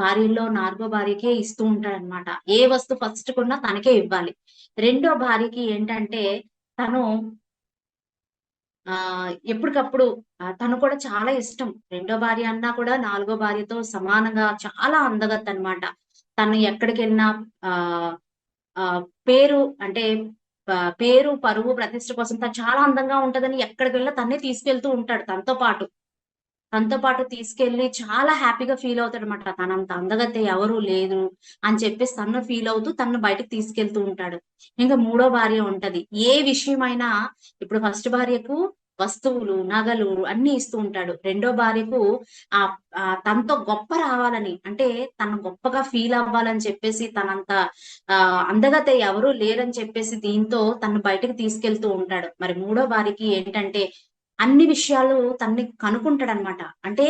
Speaker 2: భార్యల్లో నాలుగో భార్యకే ఇస్తూ ఉంటాడనమాట. ఏ వస్తువు ఫస్ట్ కొన్నా తనకే ఇవ్వాలి. రెండో భార్యకి ఏంటంటే తను ఎప్పటికప్పుడు తను కూడా చాలా ఇష్టం. రెండో భార్య అన్నా కూడా నాలుగో భార్యతో సమానంగా చాలా అందగత్తె అన్నమాట. తను ఎక్కడికెళ్ళినా ఆహ్, ఆహ్, పేరు అంటే పేరు, పరువు, ప్రతిష్ట కోసం తను చాలా అందంగా ఉంటదని ఎక్కడికి వెళ్ళినా తన్నే తీసుకెళ్తూ ఉంటాడు తనతో పాటు. తనతో పాటు తీసుకెళ్ళి చాలా హ్యాపీగా ఫీల్ అవుతాడనమాట. తనంత అందగత్తె ఎవరు లేదు అని చెప్పేసి తను ఫీల్ అవుతూ తనను బయటకు తీసుకెళ్తూ ఉంటాడు. ఇంకా మూడో భార్య ఉంటది. ఏ విషయమైనా ఇప్పుడు ఫస్ట్ భార్యకు వస్తువులు, నగలు అన్ని ఇస్తూ ఉంటాడు. రెండో భార్యకు తనతో గొప్ప రావాలని, అంటే తను గొప్పగా ఫీల్ అవ్వాలని చెప్పేసి తనంత అందగత్తె ఎవరు లేరని చెప్పేసి దీంతో తను బయటకు తీసుకెళ్తూ ఉంటాడు. మరి మూడో భార్యకి ఏంటంటే అన్ని విషయాలు తనని కనుక్కుంటాడనమాట. అంటే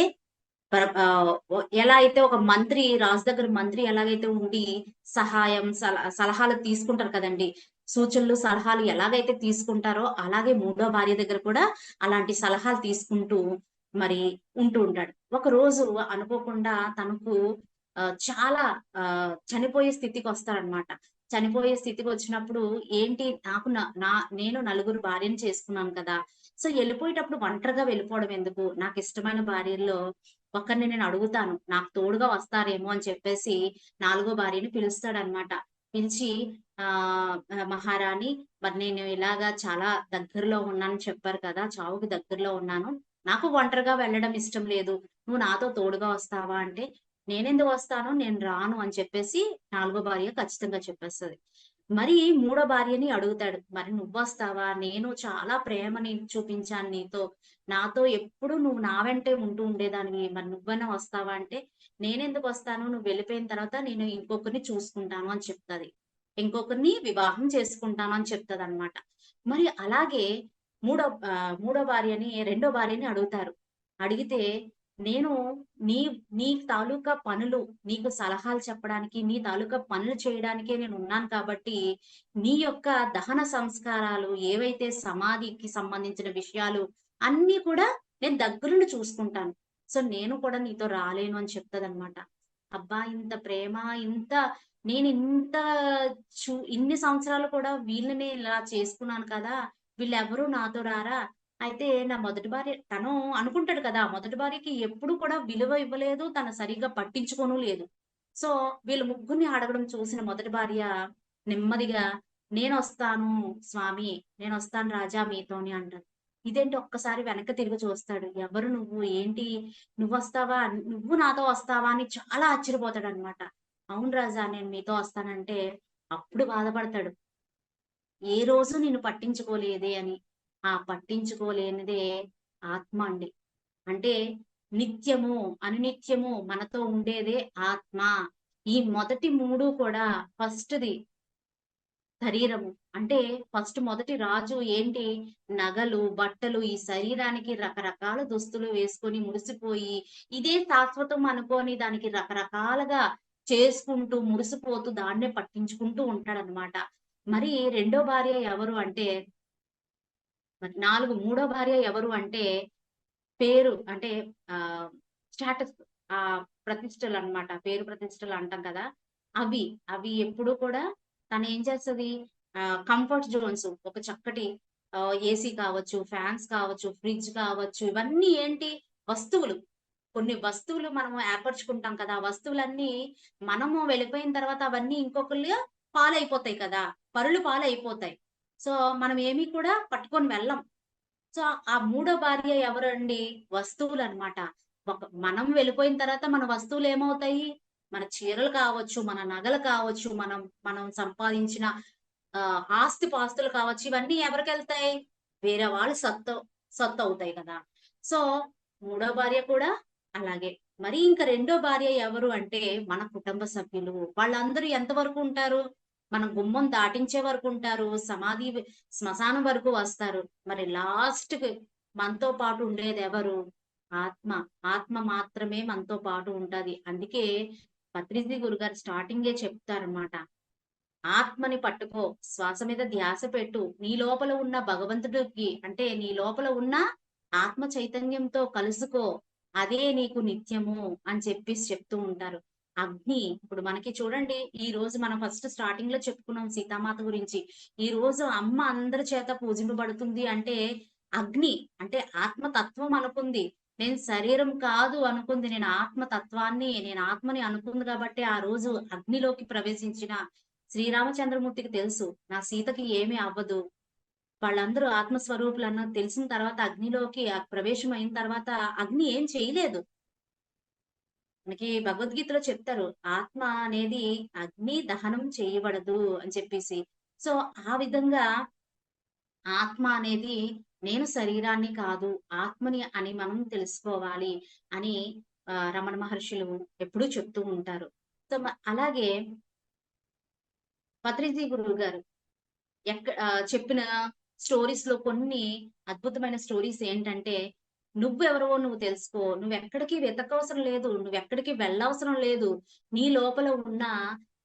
Speaker 2: ఎలా అయితే ఒక మంత్రి రాజు దగ్గర మంత్రి ఎలాగైతే ఉండి సహాయం, సలహాలు తీసుకుంటారు కదండి. సూచనలు, సలహాలు ఎలాగైతే తీసుకుంటారో అలాగే మూడో భార్య దగ్గర కూడా అలాంటి సలహాలు తీసుకుంటూ మరి ఉంటూ ఉంటాడు. ఒక రోజు అనుకోకుండా తనకు చాలా చనిపోయే స్థితికి వస్తాడనమాట. చనిపోయే స్థితికి వచ్చినప్పుడు ఏంటి, నేను నలుగురు భార్యను చేసుకున్నాను కదా. సో వెళ్ళిపోయేటప్పుడు ఒంటరిగా వెళ్ళిపోవడం ఎందుకు, నాకు ఇష్టమైన భార్యల్లో ఒకరిని నేను అడుగుతాను, నాకు తోడుగా వస్తారేమో అని చెప్పేసి నాలుగో భార్యని పిలుస్తాడనమాట. పిలిచి మహారాణి, మరి నేను ఇలాగా చాలా దగ్గరలో ఉన్నానని చెప్పారు కదా, చావుకి దగ్గరలో ఉన్నాను, నాకు ఒంటరిగా వెళ్ళడం ఇష్టం లేదు, నువ్వు నాతో తోడుగా వస్తావా అంటే, నేనెందుకు వస్తాను, నేను రాను అని చెప్పేసి నాలుగో భార్య ఖచ్చితంగా చెప్పేస్తుంది. మరి మూడో భార్యని అడుగుతాడు, మరి నువ్వొస్తావా, నేను చాలా ప్రేమని చూపించాను నీతో, నాతో ఎప్పుడు నువ్వు నా వెంటే ఉంటూ ఉండేదానివి, మరి నువ్వైనా వస్తావా అంటే, నేనెందుకు వస్తాను, నువ్వు వెళ్ళిపోయిన తర్వాత నేను ఇంకొకరిని చూసుకుంటాను అని చెప్తాది. ఇంకొకరిని వివాహం చేసుకుంటాను అని చెప్తాది అనమాట. మరి అలాగే మూడో భార్యని రెండో భార్యని అడుగుతారు. అడిగితే నేను నీ నీ తాలూకా పనులు నీకు సలహాలు చెప్పడానికి, నీ తాలూకా పనులు చేయడానికే నేను ఉన్నాను కాబట్టి, నీ యొక్క దహన సంస్కారాలు ఏవైతే సమాధికి సంబంధించిన విషయాలు అన్నీ కూడా నేను దగ్గరుండి చూసుకుంటాను. సో నేను కూడా నీతో రాలేను అని చెప్తదనమాట. అబ్బా! ఇంత ప్రేమ, ఇంత నేనింత ఇన్ని సంవత్సరాలు కూడా వీళ్ళని ఇలా చేసుకున్నాను కదా! వీళ్ళెవరు నాతో రారా? అయితే నా మొదటి భార్య తను అనుకుంటాడు కదా! మొదటి భార్యకి ఎప్పుడు కూడా విలువ ఇవ్వలేదు. తను సరిగ్గా పట్టించుకోను లేదు. సో, వీళ్ళ ముగ్గురిని అడగడం చూసిన మొదటి భార్య నెమ్మదిగా "నేనొస్తాను స్వామి, నేనొస్తాను రాజా మీతోని" అంటది. ఇదేంటి ఒక్కసారి వెనక్కి తిరిగి చూస్తాడు. "ఎవరు నువ్వు? ఏంటి? నువ్వొస్తావా? నువ్వు నాతో వస్తావా?" అని చాలా ఆశ్చర్యపోతాడనమాట. "అవును రాజా, నేను మీతో వస్తానంటే" అప్పుడు బాధపడతాడు. ఏ రోజు నిన్ను పట్టించుకోలేదే అని. ఆ పట్టించుకోలేనిదే ఆత్మ అండి. అంటే నిత్యము, అనునిత్యము మనతో ఉండేదే ఆత్మ. ఈ మొదటి 3 కూడా ఫస్ట్‌ది శరీరము. అంటే మొదటి రాజు ఏంటి? నగలు, బట్టలు, ఈ శరీరానికి రకరకాల దుస్తులు వేసుకొని మురిసిపోయి, ఇదే శాశ్వతం అనుకోని దానికి రకరకాలుగా చేసుకుంటూ, మురిసిపోతూ దాన్నే పట్టించుకుంటూ ఉంటాడనమాట. మరి రెండో భార్య ఎవరు అంటే మూడో భార్య ఎవరు అంటే పేరు అంటే ఆహ్, స్టేటస్ ప్రతిష్టలనమాట. పేరు ప్రతిష్టలు అంటాం కదా! అవి. అవి ఎప్పుడూ కూడా తనేం చేస్తది కంఫర్ట్ జోన్స్ ఒక చక్కటి ఏసీ కావచ్చు, ఫ్యాన్స్ కావచ్చు, ఫ్రిడ్జ్ కావచ్చు, ఇవన్నీ ఏంటి వస్తువులు. కొన్ని వస్తువులు మనము ఏర్పరచుకుంటాం కదా! ఆ వస్తువులన్నీ మనము వెళ్ళిపోయిన తర్వాత అవన్నీ ఇంకొకళ్ళు పాలైపోతాయి కదా! పరులు పాలైపోతాయి. సో, మనం ఏమి కూడా పట్టుకొని వెళ్ళం. సో, ఆ మూడో భార్య ఎవరండి? వస్తువులనమాట. మనం వెళ్ళిపోయిన తర్వాత మన వస్తువులేమవుతాయి? మన చీరలు కావచ్చు, మన నగలు కావచ్చు, మనం మనం సంపాదించిన ఆస్తిపాస్తులు కావచ్చు, ఇవన్నీ ఎవరికెళ్తాయి? వేరే వాళ్ళ సొత్తవుతాయి కదా! సో, మూడో భార్య కూడా అలాగే. మరి ఇంక రెండో భార్య ఎవరు అంటే, మన కుటుంబ సభ్యులు. వాళ్ళందరూ ఎంత వరకు ఉంటారు? మన గుమ్మం దాటించే వరకుంటారు. శ్మశానం వరకు వస్తారు. మరి లాస్ట్‌కి మనతో పాటు ఉండేదెవరు? ఆత్మ. ఆత్మ మాత్రమే మనతో పాటు ఉంటది. అందుకే పత్రిజీ గురుగారు స్టార్టింగే చెప్తారన్నమాట. ఆత్మని పట్టుకో, శ్వాస మీద ధ్యాస పెట్టు. నీ లోపల ఉన్న భగవంతుడికి అంటే నీ లోపల ఉన్న ఆత్మ చైతన్యంతో కలుసుకో. అదే నీకు నిత్యము అని చెప్పేసి చెప్తూ ఉంటారు. అగ్ని ఇప్పుడు మనకి చూడండి, ఈ రోజు మనం ఫస్ట్ స్టార్టింగ్‌లో చెప్పుకున్నాం సీతామాత గురించి. ఈ రోజు అమ్మ అందరి చేత పూజింపబడుతుంది అంటే అగ్ని అంటే ఆత్మతత్వం అనుకుంది. నేను శరీరం కాదు అనుకుంది. నేను ఆత్మని అనుకుంది కాబట్టి ఆ రోజు అగ్నిలోకి ప్రవేశించిన శ్రీరామచంద్రమూర్తికి తెలుసు. నా సీతకి ఏమీ అవ్వదు. వాళ్ళందరూ ఆత్మస్వరూపులన్నది తెలిసిన తర్వాత అగ్నిలోకి ప్రవేశం అయిన తర్వాత అగ్ని ఏం చేయలేదు. మనకి భగవద్గీతలో చెప్తారు. ఆత్మ అనేది అగ్ని దహనం చేయబడదు అని చెప్పేసి. సో, ఆ విధంగా ఆత్మ అనేది నేను శరీరాన్ని కాదు, ఆత్మని అని మనం తెలుసుకోవాలి అని రమణ మహర్షులు ఎప్పుడూ చెప్తూ ఉంటారు. సో, అలాగే పత్రిజీ గురువుగారు చెప్పిన స్టోరీస్‌లో కొన్ని అద్భుతమైన స్టోరీస్ ఏంటంటే, నువ్వెవరో నువ్వు తెలుసుకో. నువ్వెక్కడికి వెతకవసరం లేదు. నువ్వెక్కడికి వెళ్ళవసరం లేదు. నీ లోపల ఉన్న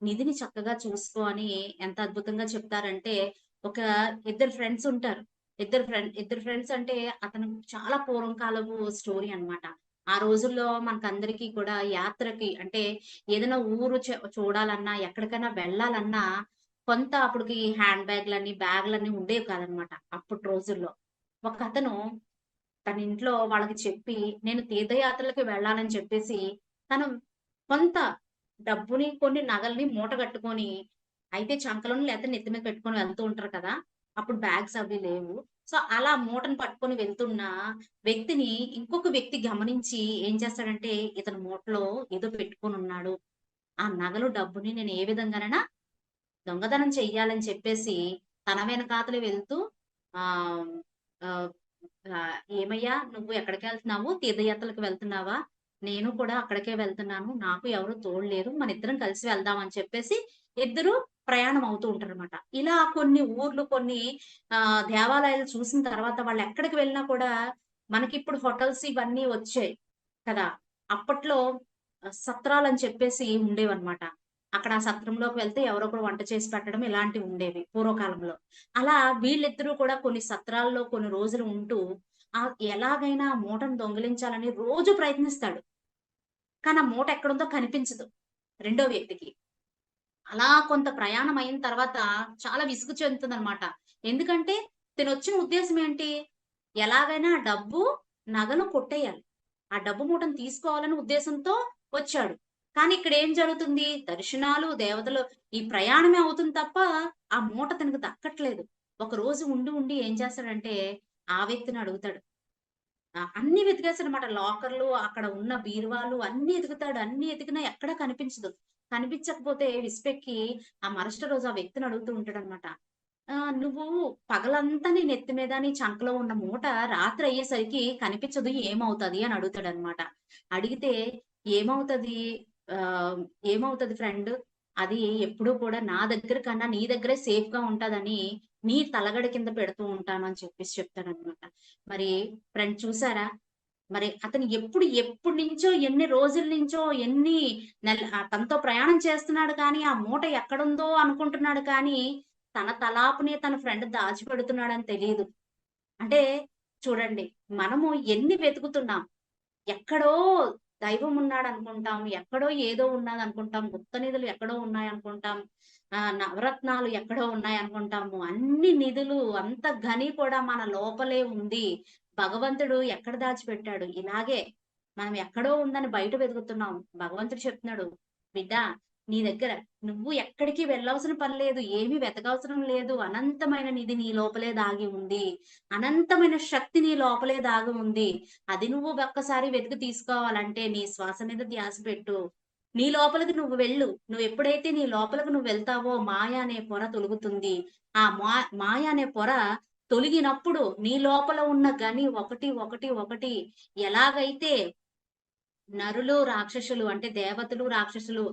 Speaker 2: నిధిని చక్కగా చూసుకో అని ఎంత అద్భుతంగా చెప్తారంటే, ఒక ఇద్దరు ఫ్రెండ్స్ ఉంటారు. ఇద్దరు ఫ్రెండ్స్ అంటే అతను చాలా పూర్వం కాలపు స్టోరీ అన్నమాట. ఆ రోజుల్లో మనకందరికీ కూడా యాత్రకి అంటే ఏదైనా ఊరు చూడాలన్నా, ఎక్కడికైనా వెళ్ళాలన్నా కొంత అప్పటికి బ్యాగ్‌లని ఉండేవి కాదనమాట. అప్పటి రోజుల్లో. ఒకతను తన ఇంట్లో వాళ్ళకి చెప్పి, నేను తీర్థయాత్రలకి వెళ్ళాలని చెప్పేసి, తను కొంత డబ్బుని, కొన్ని నగల్ని మూటగట్టుకొని, అయితే చంకలోని లేతే నెత్తి మీద పెట్టుకొని వెళ్తూ ఉంటారు కదా! అప్పుడు బ్యాగ్స్ అవి లేవు. సో, అలా మూటను పట్టుకొని వెళ్తున్న వ్యక్తిని ఇంకొక వ్యక్తి గమనించి ఏం చేస్తాడంటే, ఇతను మూటలో ఏదో పెట్టుకొనున్నాడు. ఆ నగలు, డబ్బుని నేను ఏ విధంగానైనా దొంగతనం చెయ్యాలని చెప్పేసి తన వెనకాతలే వెళ్తూ ఆహ్, ఆహ్, "ఏమయ్యా నువ్వు ఎక్కడికెళ్తున్నావు? తీర్థయాత్రలకు వెళ్తున్నావా? నేను కూడా అక్కడికే వెళ్తున్నాను. నాకు ఎవరు తోడు లేరు. మనిద్దరం కలిసి వెళ్దాం" అని చెప్పేసి ఇద్దరు ప్రయాణం అవుతూ ఉంటారనమాట. ఇలా కొన్ని ఊర్లు, కొన్ని దేవాలయాలు చూసిన తర్వాత వాళ్ళు ఎక్కడికి వెళ్ళినా కూడా మనకిప్పుడు హోటల్స్ ఇవన్నీ వచ్చాయి కదా! అప్పట్లో సత్రాలని చెప్పేసి ఉండేవన్నమాట. అక్కడ ఆ సత్రంలోకి వెళ్తే ఎవరో ఒకరు వంట చేసి పెట్టడం ఇలాంటివి ఉండేవి పూర్వకాలంలో. అలా వీళ్ళిద్దరూ కూడా కొన్ని సత్రాల్లో కొన్ని రోజులు ఉంటూ ఎలాగైనా ఆ మూటను దొంగిలించాలని రోజు ప్రయత్నిస్తాడు. కానీ ఆ మూట ఎక్కడుందో కనిపించదు రెండో వ్యక్తికి. అలా కొంత ప్రయాణం అయిన తర్వాత చాలా విసుగు చెందుతుందనమాట. ఎందుకంటే తినొచ్చిన ఉద్దేశ్యం ఏంటి? ఎలాగైనా ఆ డబ్బు, నగలు కొట్టేయాలి. ఆ డబ్బు మూటను తీసుకోవాలని ఉద్దేశంతో వచ్చాడు. కానీ ఇక్కడేం జరుగుతుంది? దర్శనాలు, దేవతలు ఈ ప్రయాణమే అవుతుంది తప్ప, ఆ మూట తనకు దక్కట్లేదు. ఒకరోజు ఉండి, ఉండి ఏం చేస్తాడంటే, ఆ వ్యక్తిని అడుగుతాడు. అన్నీ వెతికేసాడనమాట. లాకర్‌లు, అక్కడ ఉన్న బీరువాలు అన్నీ ఎతుకుతాడు. అన్నీ ఎతికినా ఎక్కడా కనిపించదు. కనిపించకపోతే విసుపెక్కి ఆ మరుసటి రోజు ఆ వ్యక్తిని అడుగుతూ ఉంటాడనమాట. "నువ్వు పగలంతా నీ నెత్తి మీద, నీ చంకలో ఉన్న మూట రాత్రి అయ్యేసరికి కనిపించదు ఏమవుతది?" అని అడుగుతాడనమాట. అడిగితే "ఏమవుతది ఏమవుతది ఫ్రెండ్? అది ఎప్పుడూ కూడా నా దగ్గర కన్నా నీ దగ్గరే సేఫ్‌గా ఉంటదని నీ తలగడ కింద పెడుతూ ఉంటాను" అని చెప్పేసి చెప్తాడనమాట. మరి ఫ్రెండ్ చూసారా? మరి అతను ఎప్పటినుంచో, ఎన్ని రోజుల నుంచో, ఎన్ని తనతో ప్రయాణం చేస్తున్నాడు కానీ, ఆ మూట ఎక్కడుందో అనుకుంటున్నాడు కానీ, తన తలాపునే తన ఫ్రెండ్ దాచిపెడుతున్నాడని తెలీదు. అంటే చూడండి, మనము ఎన్ని వెతుకుతున్నాం. ఎక్కడో దైవం ఉన్నాడనుకుంటాం. ఎక్కడో ఏదో ఉన్నదనుకుంటాం. గుప్త నిధులు ఎక్కడో ఉన్నాయనుకుంటాం. నవరత్నాలు ఎక్కడో ఉన్నాయనుకుంటాము. అన్ని నిధులు అంత గని కూడా మన లోపలే ఉంది. భగవంతుడు ఎక్కడ దాచిపెట్టాడు? ఇలాగే మనం ఎక్కడో ఉందని బయట వెతుకుతున్నాం. భగవంతుడు చెప్తున్నాడు, "బిడ్డా నీ దగ్గర నువ్వు ఎక్కడికి వెళ్ళవలసిన పని లేదు. ఏమి వెతకవసరం లేదు. అనంతమైన నిధి నీ లోపలే దాగి ఉంది. అనంతమైన శక్తి నీ లోపలే దాగి ఉంది. అది నువ్వు ఒక్కసారి వెతికి తీసుకోవాలంటే నీ శ్వాస మీద ధ్యాస పెట్టు. నీ లోపలికి నువ్వు వెళ్ళు. నువ్వెప్పుడైతే నీ లోపలికి నువ్వు వెళ్తావో మాయ అనే పొర తొలగుతుంది. ఆ మాయ అనే పొర తొలగినప్పుడు నీ లోపల ఉన్న గని ఒకటి, ఒకటి, ఒకటి ఎలాగైతే నరులు, రాక్షసులు అంటే దేవతలు, రాక్షసులు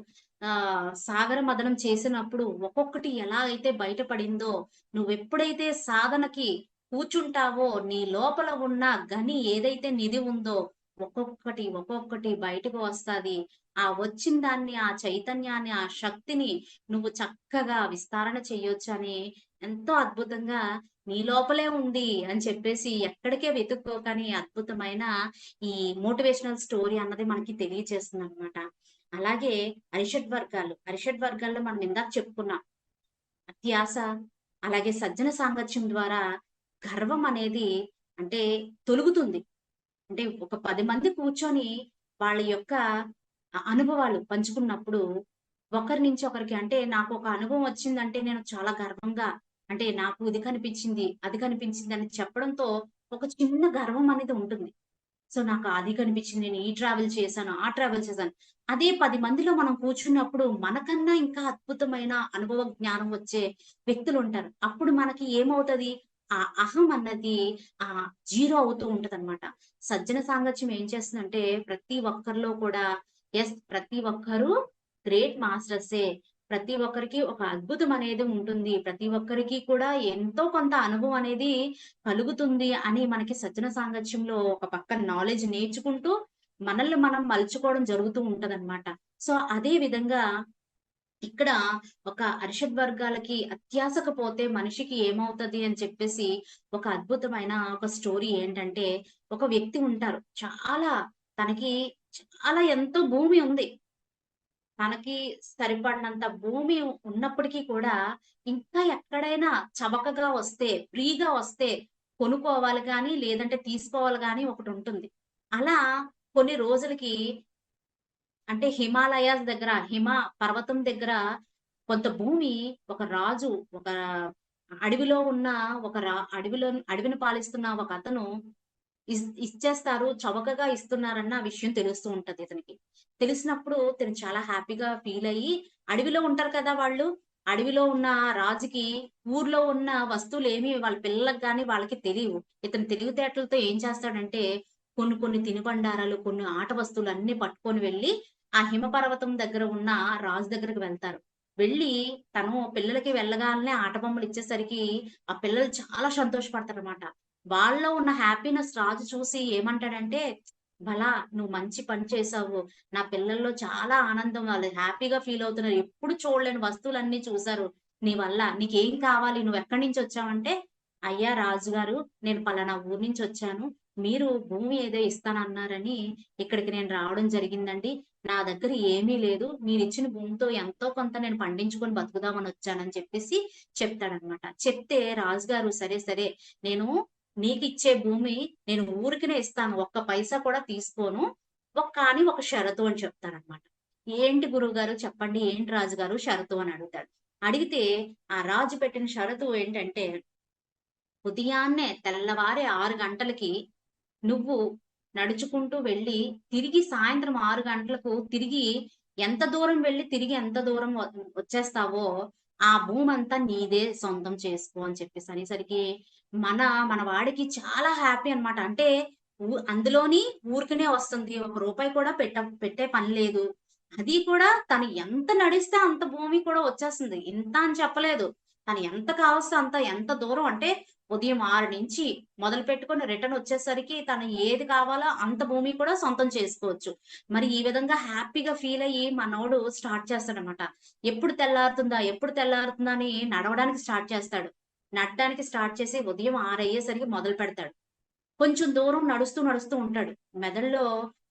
Speaker 2: సాగర మథనం చేసినప్పుడు ఒక్కొక్కటి ఎలా అయితే బయటపడిందో, నువ్వెప్పుడైతే సాధనకి కూర్చుంటావో, నీ లోపల ఉన్న గని ఏదైతే నిధి ఉందో, ఒక్కొక్కటి, ఒక్కొక్కటి బయటకు వస్తాది. ఆ వచ్చిన దాన్ని, ఆ చైతన్యాన్ని, ఆ శక్తిని నువ్వు చక్కగా విస్తరణ చెయ్యొచ్చని ఎంతో అద్భుతంగా నీ లోపలే ఉంది అని చెప్పేసి ఎక్కడికే వెతుక్కోకని అద్భుతమైన ఈ మోటివేషనల్ స్టోరీ అన్నది మనకి తెలియజేస్తుందనమాట. అలాగే అరిషడ్ వర్గాల్లో మనం ఇందాక చెప్పుకున్నాం. అత్యాస, అలాగే సజ్జన సాంగత్యం ద్వారా గర్వం అనేది అంటే తొలుగుతుంది. అంటే ఒక 10 మంది కూర్చొని వాళ్ళ యొక్క అనుభవాలు పంచుకున్నప్పుడు ఒకరి నుంచి ఒకరికి అంటే నాకు ఒక అనుభవం వచ్చిందంటే నేను చాలా గర్వంగా అంటే నాకు ఇది కనిపించింది, అది కనిపించింది అని చెప్పడంతో ఒక చిన్న గర్వం అనేది ఉంటుంది. సో, నాకు అది కనిపించింది. నేను ఈ ట్రావెల్ చేశాను, ఆ ట్రావెల్ చేశాను. అదే 10 మందిలో మనం కూర్చున్నప్పుడు మనకన్నా ఇంకా అద్భుతమైన అనుభవ జ్ఞానం వచ్చే వ్యక్తులుంటారు. అప్పుడు మనకి ఏమవుతది? ఆ అహం అన్నది జీరో అవుతూ ఉంటదనమాట. సజ్జన సాంగత్యం ఏం చేస్తుందంటే ప్రతి ఒక్కరిలో కూడా ప్రతి ఒక్కరు గ్రేట్ మాస్టర్సే. ప్రతి ఒక్కరికి ఒక అద్భుతం అనేది ఉంటుంది. ప్రతి ఒక్కరికి కూడా ఎంతో కొంత అనుభవం అనేది కలుగుతుంది అని మనకి సజ్జన సాంగత్యంలో ఒక పక్క నాలెడ్జ్ నేర్చుకుంటూ మనల్ని మనం మలుచుకోవడం జరుగుతూ ఉంటదన్నమాట. సో, అదే విధంగా ఇక్కడ ఒక అరిషడ్ వర్గాలకి అత్యాసకు పోతే మనిషికి ఏమవుతది అని చెప్పేసి ఒక అద్భుతమైన ఒక స్టోరీ ఏంటంటే, ఒక వ్యక్తి ఉంటారు. తనకి చాలా ఎంతో భూమి ఉంది. తనకి సరిపడినంత భూమి ఉన్నప్పటికీ కూడా ఇంకా ఎక్కడైనా చవకగా వస్తే, ఫ్రీగా వస్తే కొనుక్కోవాలి గానీ, లేదంటే తీసుకోవాలి గానీ ఒకటుంటుంది. అలా కొన్ని రోజులకి అంటే హిమాలయాస్ దగ్గర, పర్వతం దగ్గర కొంత భూమి ఒక రాజు, ఒక అడవిలో ఉన్న ఒక అడవిని పాలిస్తున్న ఒకతను ఇచ్చేస్తారు. చవకగా ఇస్తున్నారన్న విషయం తెలుస్తూ ఉంటది ఇతనికి. తెలిసినప్పుడు తిను చాలా హ్యాపీగా ఫీల్ అయ్యి అడవిలో ఉంటారు కదా వాళ్ళు. అడవిలో ఉన్న రాజుకి ఊర్లో ఉన్న వస్తువులేమి వాళ్ళ పిల్లలకి గాని వాళ్ళకి తెలీవు. ఇతను తెలివితేటలతో ఏం చేస్తాడంటే కొన్ని కొన్ని తినుబండారాలు, కొన్ని ఆట వస్తువులు అన్నీ పట్టుకొని వెళ్లి ఆ హిమపర్వతం దగ్గర ఉన్న రాజు దగ్గరికి వెళ్తారు. వెళ్ళి తను పిల్లలకి వెళ్ళగానే ఆట బొమ్మలు ఇచ్చేసరికి ఆ పిల్లలు చాలా సంతోషపడతారనమాట. వాళ్ళలో ఉన్న హ్యాపీనెస్ రాజు చూసి ఏమంటాడంటే, "భలా నువ్వు మంచి పని చేశావు. నా పిల్లల్లో చాలా ఆనందం, వాళ్ళు హ్యాపీగా ఫీల్ అవుతున్నారు. ఎప్పుడు చూడలేని వస్తువులన్నీ చూసారు నీ వల్ల. నీకేం కావాలి? నువ్వెక్కడి నుంచి వచ్చావంటే, అయ్యా రాజుగారు, నేను పలానా ఊరు నుంచి వచ్చాను. మీరు భూమి ఏదో ఇస్తానన్నారని ఇక్కడికి నేను రావడం జరిగిందండి. నా దగ్గర ఏమీ లేదు. మీరిచ్చిన భూమితో ఎంతో కొంత నేను పండించుకొని బతుకుదామని వచ్చానని" చెప్పేసి చెప్తాడనమాట. చెప్తే రాజుగారు సరే, సరే, నేను నీకిచ్చే భూమి నేను ఊరికనే ఇస్తాను. ఒక్క పైసా కూడా తీసుకోను. కానీ ఒక షరతు అని చెప్తారనమాట. ఏంటి గురువుగారు చెప్పండి. ఏంటి రాజుగారు షరతు అని అడుగుతాడు. అడిగితే ఆ రాజు పెట్టిన షరతు ఏంటంటే, ఉదయాన్నే తెల్లవారి 6 గంటలకి నువ్వు నడుచుకుంటూ వెళ్ళి, తిరిగి సాయంత్రం 6 గంటలకు తిరిగి ఎంత దూరం వెళ్ళి, తిరిగి ఎంత దూరం వచ్చేస్తావో, ఆ భూమంతా నీదే సొంతం చేసుకో అని చెప్పేసి అనేసరికి, మన మన వాడికి చాలా హ్యాపీ అన్నమాట. అంటే అందులోని ఊరికనే వస్తుంది. ఒక రూపాయి కూడా పెట్టే పని లేదు. అది కూడా తను ఎంత నడిస్తే అంత భూమి కూడా వచ్చేస్తుంది. ఇంత అని చెప్పలేదు. తను ఎంత కావస్తే అంత, ఎంత దూరం అంటే ఉదయం 6 నుంచి మొదలుపెట్టుకొని రిటర్న్ వచ్చేసరికి తను ఏది కావాలో అంత భూమి కూడా సొంతం చేసుకోవచ్చు. మరి ఈ విధంగా హ్యాపీగా ఫీల్ అయ్యి మనోడు స్టార్ట్ చేస్తాడనమాట. ఎప్పుడు తెల్లారుతుందా? ఎప్పుడు తెల్లారుతుందా? అని నడవడానికి స్టార్ట్ చేస్తాడు. నడడానికి స్టార్ట్ చేసి ఉదయం 6 అయ్యేసరికి మొదలుపెడతాడు. కొంచెం దూరం నడుస్తూ, నడుస్తూ ఉంటాడు. మెదడులో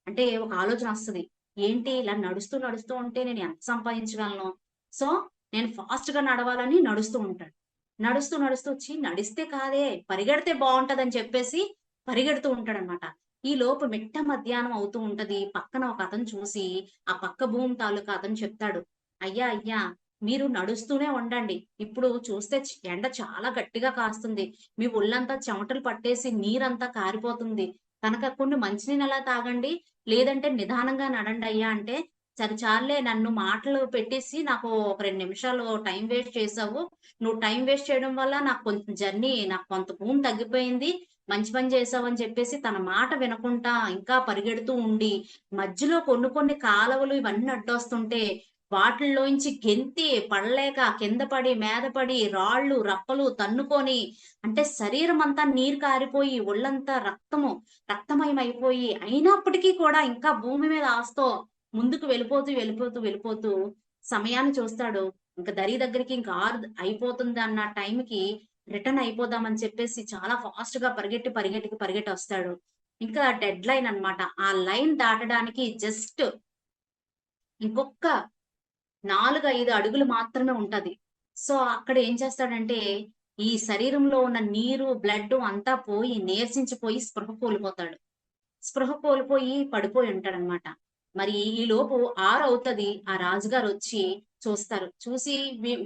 Speaker 2: అంటే ఒక ఆలోచనొస్తది. ఏంటి ఇలా నడుస్తూ, నడుస్తూ ఉంటే నేను ఎంత సంపాదించగలను? సో, నేను ఫాస్ట్‌గా నడవాలని నడుస్తూ ఉంటాడు. నడుస్తూ, నడుస్తూ వచ్చి నడిస్తే కాదే పరిగెడితే బావుంటదని చెప్పేసి పరిగెడుతూ ఉంటాడనమాట. ఈలోపు మిట్ట మధ్యాహ్నం అవుతూ ఉంటది. పక్కన ఒక అతను చూసి, ఆ పక్క భూమి తాలూకా అతను చెప్తాడు. "అయ్యా! అయ్యా! మీరు నడుస్తూనే ఉండండి. ఇప్పుడు చూస్తే ఎండ చాలా గట్టిగా కాస్తుంది. మీ ఒళ్ళంతా చెమటలు పట్టేసి నీరంతా కారిపోతుంది. కనుక కొన్ని మంచినీళ్ళలా తాగండి. లేదంటే నిదానంగా నడండయ్యా" అంటే, "సరే చాలులే నన్ను మాటలు పెట్టేసి నాకు ఒక 2 నిమిషాలు టైం వేస్ట్ చేశావు. నువ్వు టైం వేస్ట్ చేయడం వల్ల నాకు కొంచెం నాకు కొంత భూమి తగ్గిపోయింది. మంచి పని చేశావు" అని చెప్పేసి తన మాట వినకుండా ఇంకా పరిగెడుతూ ఉండి, మధ్యలో కొన్ని కొన్ని కాలవలు ఇవన్నీ అడ్డొస్తుంటే వాటిల్లోంచి గెంతి పడలేక కింద పడి, మీద పడి, రాళ్ళు, రప్పలు తన్నుకొని, అంటే శరీరమంతా నీరు కారిపోయి, ఒళ్ళంతా రక్తమయమైపోయి, అయినప్పటికీ కూడా ఇంకా భూమి మీద ఆశతో ముందుకు వెళ్ళిపోతూ, వెళ్ళిపోతూ, వెళ్ళిపోతూ సమయాన్ని చూస్తాడు. ఇంక దరి దగ్గరికి ఇంక 6 అయిపోతుందన్న టైంకి రిటర్న్ అయిపోదామని చెప్పేసి చాలా ఫాస్ట్‌గా పరిగెట్టొస్తాడు. ఇంకా డెడ్‌లైన్ అన్నమాట. ఆ లైన్ దాటడానికి జస్ట్ ఇంకొక్క 4, 5 అడుగులు మాత్రమే ఉంటది. సో, అక్కడ ఏం చేస్తాడంటే, ఈ శరీరంలో ఉన్న నీరు, బ్లడ్డు అంతా పోయి, నీరసించిపోయి స్పృహ కోల్పోతాడు. స్పృహ కోల్పోయి పడిపోయి ఉంటాడనమాట. మరి ఈలోపు 6 అవుతది. ఆ రాజుగారొచ్చి చూస్తారు. చూసి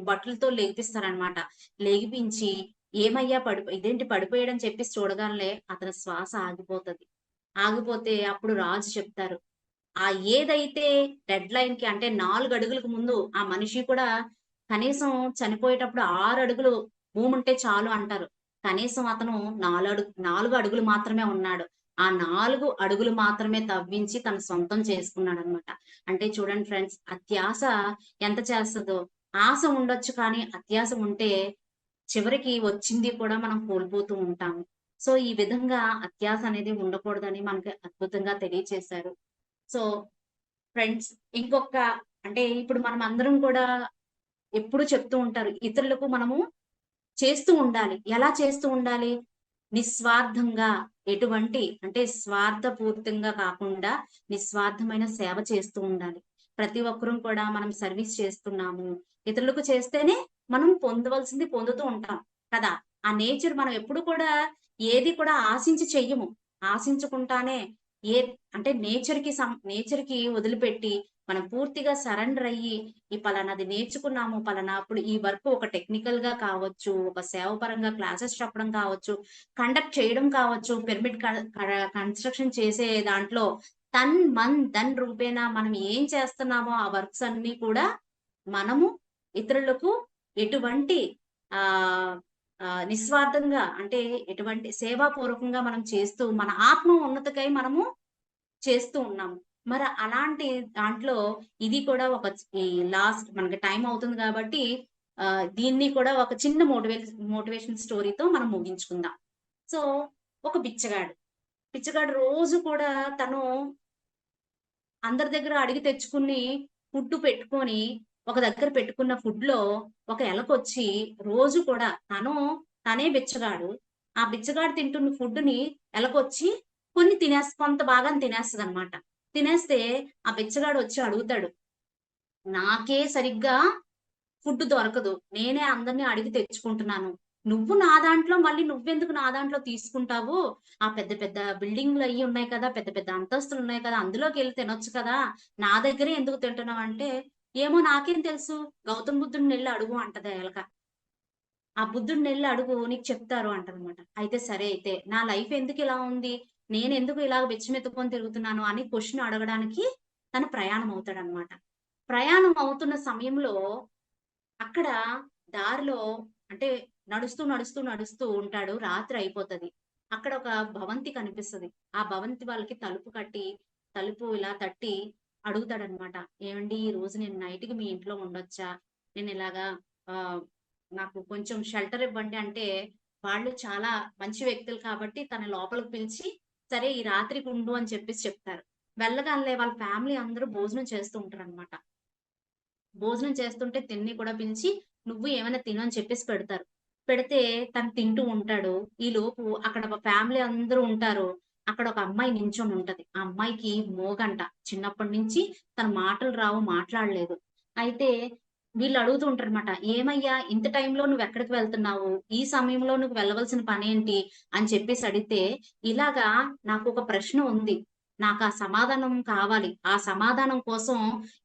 Speaker 2: బట్టలతో లెగిపిస్తారనమాట. లెగిపించి, "ఏమయ్యా ఇదేంటి పడిపోయాడని" చెప్పేసి చూడగానే అతని శ్వాస ఆగిపోతది. ఆగిపోతే అప్పుడు రాజు చెప్తారు. ఏదైతే డెడ్‌లైన్‌కి అంటే 4 అడుగులకు ముందు ఆ మనిషి కూడా కనీసం చనిపోయేటప్పుడు 6 అడుగులు భూముంటే చాలు అంటారు. కనీసం అతను 4 అడుగులు మాత్రమే ఉన్నాడు. ఆ 4 అడుగులు మాత్రమే తవ్వించి తన సొంతం చేసుకున్నాడనమాట. అంటే చూడండి ఫ్రెండ్స్, అత్యాస ఎంత చేస్తదో! ఆశ ఉండొచ్చు కానీ అత్యాస ఉంటే చివరికి వచ్చింది కూడా మనం కోల్పోతూ ఉంటాము. సో, ఈ విధంగా అత్యాస అనేది ఉండకూడదని మనకి అద్భుతంగా తెలియచేశారు. సో, ఫ్రెండ్స్, ఇంకొక అంటే ఇప్పుడు మనం అందరం కూడా ఎప్పుడు చెప్తూ ఉంటారు. ఇతరులకు మనము చేస్తూ ఉండాలి. ఎలా చేస్తూ ఉండాలి? నిస్వార్థంగా, ఎటువంటి అంటే స్వార్థపూరితంగా కాకుండా నిస్వార్థమైన సేవ చేస్తూ ఉండాలి. ప్రతి ఒక్కరం కూడా మనం సర్వీస్ చేస్తున్నాము. ఇతరులకు చేస్తేనే మనం పొందవలసింది పొందుతూ ఉంటాం కదా! ఆ నేచర్ మనం ఎప్పుడు కూడా ఏది కూడా ఆశించి చెయ్యము. ఆశించకుండానే ఏ అంటే నేచర్‌కి వదిలిపెట్టి మనం పూర్తిగా సరెండర్ అయ్యి, ఈ పలానాది నేర్చుకున్నాము. పలానా అప్పుడు ఈ వర్క్ ఒక టెక్నికల్‌గా కావచ్చు, ఒక సేవ పరంగా క్లాసెస్ చెప్పడం కావచ్చు, కండక్ట్ చేయడం కావచ్చు, పిరమిడ్ కన్‌స్ట్రక్షన్ చేసే దాంట్లో తన్, మన్, ధన్ రూపేణా మనం ఏం చేస్తున్నామో ఆ వర్క్స్ అన్నీ కూడా మనము ఇతరులకు ఎటువంటి ఆహ్, నిస్వార్థంగా అంటే ఎటువంటి సేవాపూర్వకంగా మనం చేస్తూ మన ఆత్మ ఉన్నతికై మనము చేస్తూ ఉన్నాము. మరి అలాంటి దాంట్లో ఇది కూడా ఒక ఈ లాస్ట్ మనకి టైం అవుతుంది కాబట్టి దీన్ని కూడా ఒక చిన్న మోటివేషన్ స్టోరీతో మనం ముగించుకుందాం. సో ఒక బిచ్చగాడు. బిచ్చగాడు రోజు కూడా తను అందరి దగ్గర అడిగి తెచ్చుకుని ఫుడ్ పెట్టుకొని ఒక దగ్గర పెట్టుకున్న ఫుడ్‌లో ఒక ఎలకొచ్చి రోజు కూడా తనే బిచ్చగాడు. ఆ బిచ్చగాడు తింటున్న ఫుడ్‌ని ఎలకొచ్చి కొంత భాగం తినేస్తదనమాట. తినేస్తే ఆ బిచ్చగాడు వచ్చి అడుగుతాడు. నాకే సరిగ్గా ఫుడ్ దొరకదు. నేనే అందరిని అడిగి తెచ్చుకుంటున్నాను. నువ్వెందుకు నా దాంట్లో తీసుకుంటావు? ఆ పెద్ద పెద్ద బిల్డింగులయ్యి ఉన్నాయి కదా! పెద్ద పెద్ద అంతస్తులున్నాయి కదా! అందులోకెళ్ళి తినొచ్చు కదా! నా దగ్గరే ఎందుకు తింటున్నావంటే, ఏమో నాకేం తెలుసు? గౌతమ్ బుద్ధుడినెళ్లి అడుగు అంటది ఆ ఎలక. ఆ బుద్ధుడినెళ్లి అడుగు నీకు చెప్తారు అంటదనమాట. అయితే సరే అయితే. నా లైఫ్ ఎందుకిలా ఉంది? నేనెందుకు ఇలాగ బిచ్చమెత్తుకొని తిరుగుతున్నాను అని క్వెషన్ అడగడానికి తను ప్రయాణం అవుతాడనమాట. ప్రయాణం అవుతున్న సమయంలో అక్కడ దారిలో అంటే నడుస్తూ ఉంటాడు. రాత్రి అయిపోతది. అక్కడ ఒక భవంతి కనిపిస్తది. ఆ భవంతి వాళ్ళకి తలుపు ఇలా తట్టి అడుగుతాడనమాట. "ఏవండీ ఈ రోజు నేను నైట్‌కి మీ ఇంట్లో ఉండొచ్చా? నేనిలాగా ఆహ్, నాకు కొంచెం షెల్టర్ ఇవ్వండి" అంటే వాళ్ళు చాలా మంచి వ్యక్తులు కాబట్టి తన లోపలికి పిలిచి, "సరే ఈ రాత్రికి ఉండు" అని చెప్పేసి చెప్తారు. వెళ్ళగానే వాళ్ళ ఫ్యామిలీ అందరూ భోజనం చేస్తూ ఉంటారనమాట. భోజనం చేస్తుంటే తిన్ని కూడా పిలిచి, "నువ్వు ఏమైనా తిను" అని చెప్పేసి పెడతారు. పెడితే తను తింటూ ఉంటాడు. ఈలోపు అక్కడ ఫ్యామిలీ అందరూ ఉంటారు. అక్కడ ఒక అమ్మాయి నించొని ఉంటది. ఆ అమ్మాయికి మోగంట. చిన్నప్పటి నుంచి తన మాటలు రావు, మాట్లాడలేదు. అయితే వీళ్ళు అడుగుతూ ఉంటారన్నమాట. "ఏమయ్యా ఇంత టైంలో నువ్వెక్కడికి వెళ్తున్నావు? ఈ సమయంలో నువ్వు వెళ్ళవలసిన పనేంటి?" అని చెప్పేసి అడిగితే, "ఇలాగా నాకొక ప్రశ్న ఉంది. నాకా సమాధానం కావాలి. ఆ సమాధానం కోసం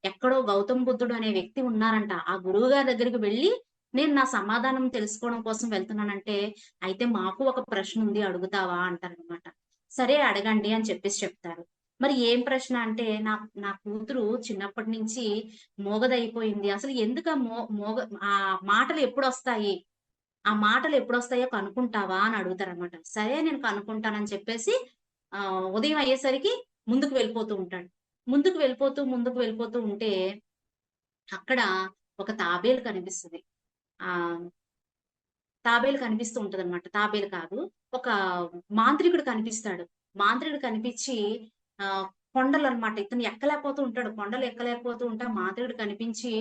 Speaker 2: ఎక్కడో గౌతమ్ బుద్ధుడు అనే వ్యక్తి ఉన్నారంట. ఆ గురువుగారి దగ్గరికి వెళ్లి, నేను నా సమాధానం తెలుసుకోవడం కోసం వెళ్తున్నానంటే, అయితే మాకు ఒక ప్రశ్నుంది అడుగుతావా? అంటారనమాట. సరే అడగండి అని చెప్పేసి చెప్తారు. మరి ఏం ప్రశ్న అంటే, నా కూతురు చిన్నప్పటి నుంచి మూగదయిపోయింది. అసలు ఎందుకా మో మోగ ఆ మాటలు ఎప్పుడొస్తాయి? ఆ మాటలు ఎప్పుడొస్తాయో కనుక్కుంటావా? అని అడుగుతారనమాట. సరే నేను కనుక్కుంటానని చెప్పేసి ఉదయం అయ్యేసరికి ముందుకు వెళ్ళిపోతూ ఉంటాడు. ముందుకు వెళ్ళిపోతూ ఉంటే అక్కడ ఒక తాబేలు కనిపిస్తది. ఆహ్, తాబేలు కనిపిస్తూ ఉంటదనమాట. తాబేలు కాదు. ఒక మాంత్రికుడు కనిపిస్తాడు. మాంత్రికుడు కనిపిచ్చి ఆహ్, కొండలనమాట. ఇతను ఎక్కలేకపోతూ ఉంటాడు. కొండలు ఎక్కలేకపోతూ ఉంటే ఆ మాంత్రికుడు కనిపించి,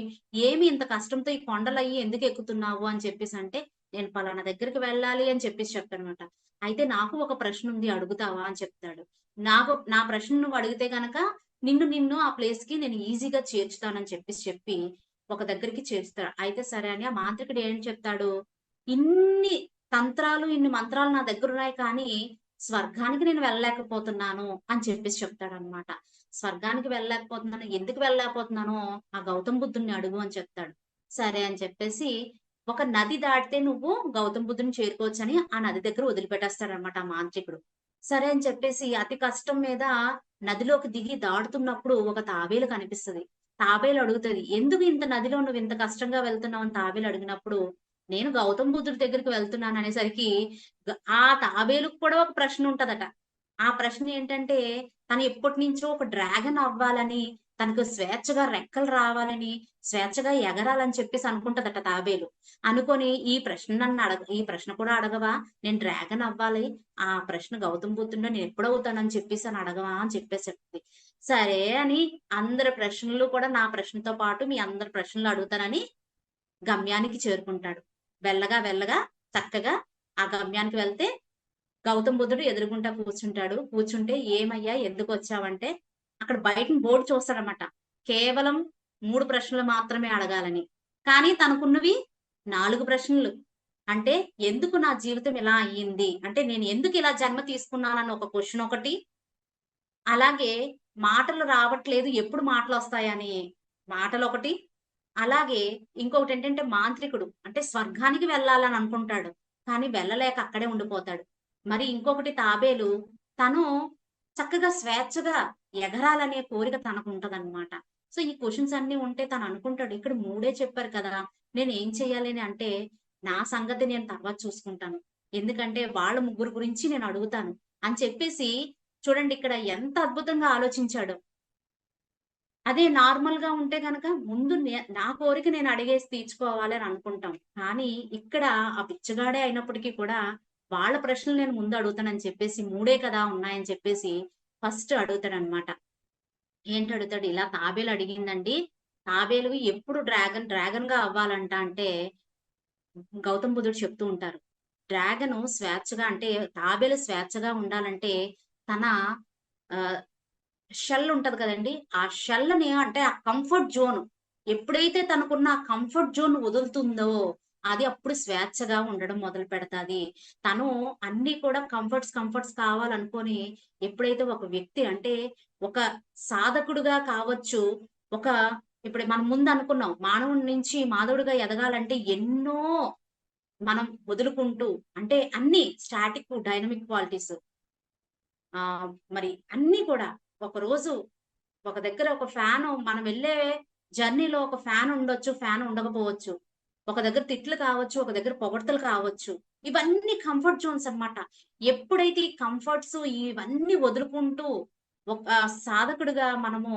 Speaker 2: "ఏమి ఇంత కష్టంతో ఈ కొండలయ్యి ఎందుకు ఎక్కుతున్నావు?" అని చెప్పేసంటే, "నేను పలానా దగ్గరికి వెళ్ళాలి" అని చెప్పేసి చెప్తాడనమాట. "అయితే నాకు ఒక ప్రశ్నుంది అడుగుతావా?" అని చెప్తాడు. నా ప్రశ్న నువ్వు అడిగితే గనక నిన్ను ఆ ప్లేస్‌కి నేను ఈజీగా చేర్చుతానని చెప్పి ఒక దగ్గరికి చేరుస్తాడు. అయితే సరే అని ఆ మాంత్రికుడు ఏం చెప్తాడు, ఇన్ని ఇన్ని మంత్రాలు నా దగ్గరున్నాయి కానీ, స్వర్గానికి నేను వెళ్ళలేకపోతున్నాను అని చెప్పేసి చెప్తాడనమాట. స్వర్గానికి వెళ్ళలేకపోతున్నాను. ఎందుకు వెళ్ళలేకపోతున్నానో ఆ గౌతమ్ బుద్ధుడిని అడుగు అని చెప్తాడు. సరే అని చెప్పేసి, ఒక నది దాటితే నువ్వు గౌతమ్ బుద్ధుడిని చేరుకోవచ్చని ఆ నది దగ్గర వదిలిపెట్టేస్తాడనమాట ఆ మాంత్రికుడు. సరే అని చెప్పేసి అతి కష్టం మీద నదిలోకి దిగి దాటుతున్నప్పుడు ఒక తాబేలు కనిపిస్తది. తాబేలు అడుగుతది, "ఎందుకు ఇంత నదిలో నువ్వింత కష్టంగా వెళ్తున్నావు?" అని తాబేలు అడిగినప్పుడు, నేను గౌతమ్ బుద్ధుడి దగ్గరికి వెళ్తున్నాననేసరికి ఆ తాబేలుకి కూడా ఒక ప్రశ్న ఉంటదట. ఆ ప్రశ్న ఏంటంటే, తను ఎప్పటినుంచో ఒక డ్రాగన్ అవ్వాలని, తనకు స్వేచ్ఛగా రెక్కలు రావాలని, స్వేచ్ఛగా ఎగరాలని చెప్పేసి అనుకుంటదట తాబేలు. అనుకోని ఈ ప్రశ్న కూడా అడగవా? నేను డ్రాగన్ అవ్వాలి. ఆ ప్రశ్న గౌతమ్ బుద్ధుడిని నేనెప్పుడవుతానని చెప్పేసని అడగవా? అని చెప్పేసి చెప్తది. సరే అని అందరి ప్రశ్నలు కూడా నా ప్రశ్నతో పాటు మీ అందరి ప్రశ్నలు అడుగుతానని గమ్యానికి చేరుకుంటాడు. వెళ్ళగా చక్కగా ఆ గమ్యానికి వెళ్తే గౌతమ్ బుద్ధుడు ఎదురుగుంటా కూర్చుంటాడు. కూర్చుంటే "ఏమయ్యా ఎందుకొచ్చావంటే" అక్కడ బయటన బోర్డ్ చూస్తాడన్నమాట. కేవలం 3 ప్రశ్నలు మాత్రమే అడగాలని. కానీ తనకున్నవి 4 ప్రశ్నలు. అంటే ఎందుకు నా జీవితం ఇలా అయ్యింది? అంటే నేను ఎందుకు ఇలా జన్మ తీసుకున్నానన్న ఒక క్వెషన్ ఒకటి. అలాగే మాటలు రావట్లేదు ఎప్పుడు మాటలొస్తాయని మాటలొకటి. అలాగే ఇంకొకటేంటంటే మాంత్రికుడు. అంటే స్వర్గానికి వెళ్ళాలని అనుకుంటాడు. కానీ వెళ్ళలేక అక్కడే ఉండిపోతాడు. మరి ఇంకొకటి తాబేలు తను చక్కగా స్వేచ్ఛగా ఎగరాలనే కోరిక తనకుంటదనమాట. సో, ఈ క్వెషన్స్ అన్నీ ఉంటే తననుకుంటాడు ఇక్కడ 3 చెప్పారు కదా! నేనేం చేయాలని అంటే, నా సంగతి నేను తర్వాత చూసుకుంటాను. ఎందుకంటే వాళ్ళ ముగ్గురు గురించి నేను అడుగుతాను అని చెప్పేసి చూడండి ఇక్కడ ఎంత అద్భుతంగా ఆలోచించాడో. అదే నార్మల్ గా ఉంటే గనక ముందు నా కోరిక నేను అడిగేసి తీర్చుకోవాలి అని అనుకుంటాం. కానీ ఇక్కడ ఆ బిచ్చగాడే అయినప్పటికీ కూడా వాళ్ళ ప్రశ్నలు నేను ముందు అడుగుతానని చెప్పేసి 3 కదా ఉన్నాయని చెప్పేసి ఫస్ట్ అడుగుతాడనమాట. ఏంటడుగుతాడు, ఇలా తాబేలు అడిగిందండి. తాబేలు ఎప్పుడు డ్రాగన్‌గా అవ్వాలంట అంటే, గౌతమ్ బుద్ధుడు చెప్తూ ఉంటారు. డ్రాగను స్వేచ్ఛగా అంటే తాబేలు స్వేచ్ఛగా ఉండాలంటే తన ఆహ్, షెల్ ఉంటది కదండీ! ఆ షెల్‌ని అంటే ఆ కంఫర్ట్ జోన్ ఎప్పుడైతే తనకున్న ఆ కంఫర్ట్ జోన్ వదులుతుందో, అది అప్పుడు స్వేచ్ఛగా ఉండడం మొదలుపెడతాది. తను అన్నీ కూడా కంఫర్ట్స్ కావాలనుకోని ఎప్పుడైతే ఒక వ్యక్తి అంటే ఒక సాధకుడుగా కావచ్చు, ఒక ఇప్పుడు మనం ముందు అనుకున్నాం. మానవుడి నుంచి మాధవుడిగా ఎదగాలంటే ఎన్నో మనం వదులుకుంటూ అంటే అన్నీ స్టాటిక్, డైనమిక్ క్వాలిటీస్ మరి అన్నీ కూడా ఒకరోజు ఒక దగ్గర ఒక ఫ్యాను మనం వెళ్ళే జర్నీలో ఒక ఫ్యాన్ ఉండొచ్చు, ఫ్యాన్ ఉండకపోవచ్చు. ఒక దగ్గర తిట్లు కావచ్చు, ఒక దగ్గర పొగడ్తలు కావచ్చు. ఇవన్నీ కంఫర్ట్ జోన్స్ అన్నమాట. ఎప్పుడైతే ఈ కంఫర్ట్స్ ఇవన్నీ వదులుకుంటూ ఒక సాధకుడిగా మనము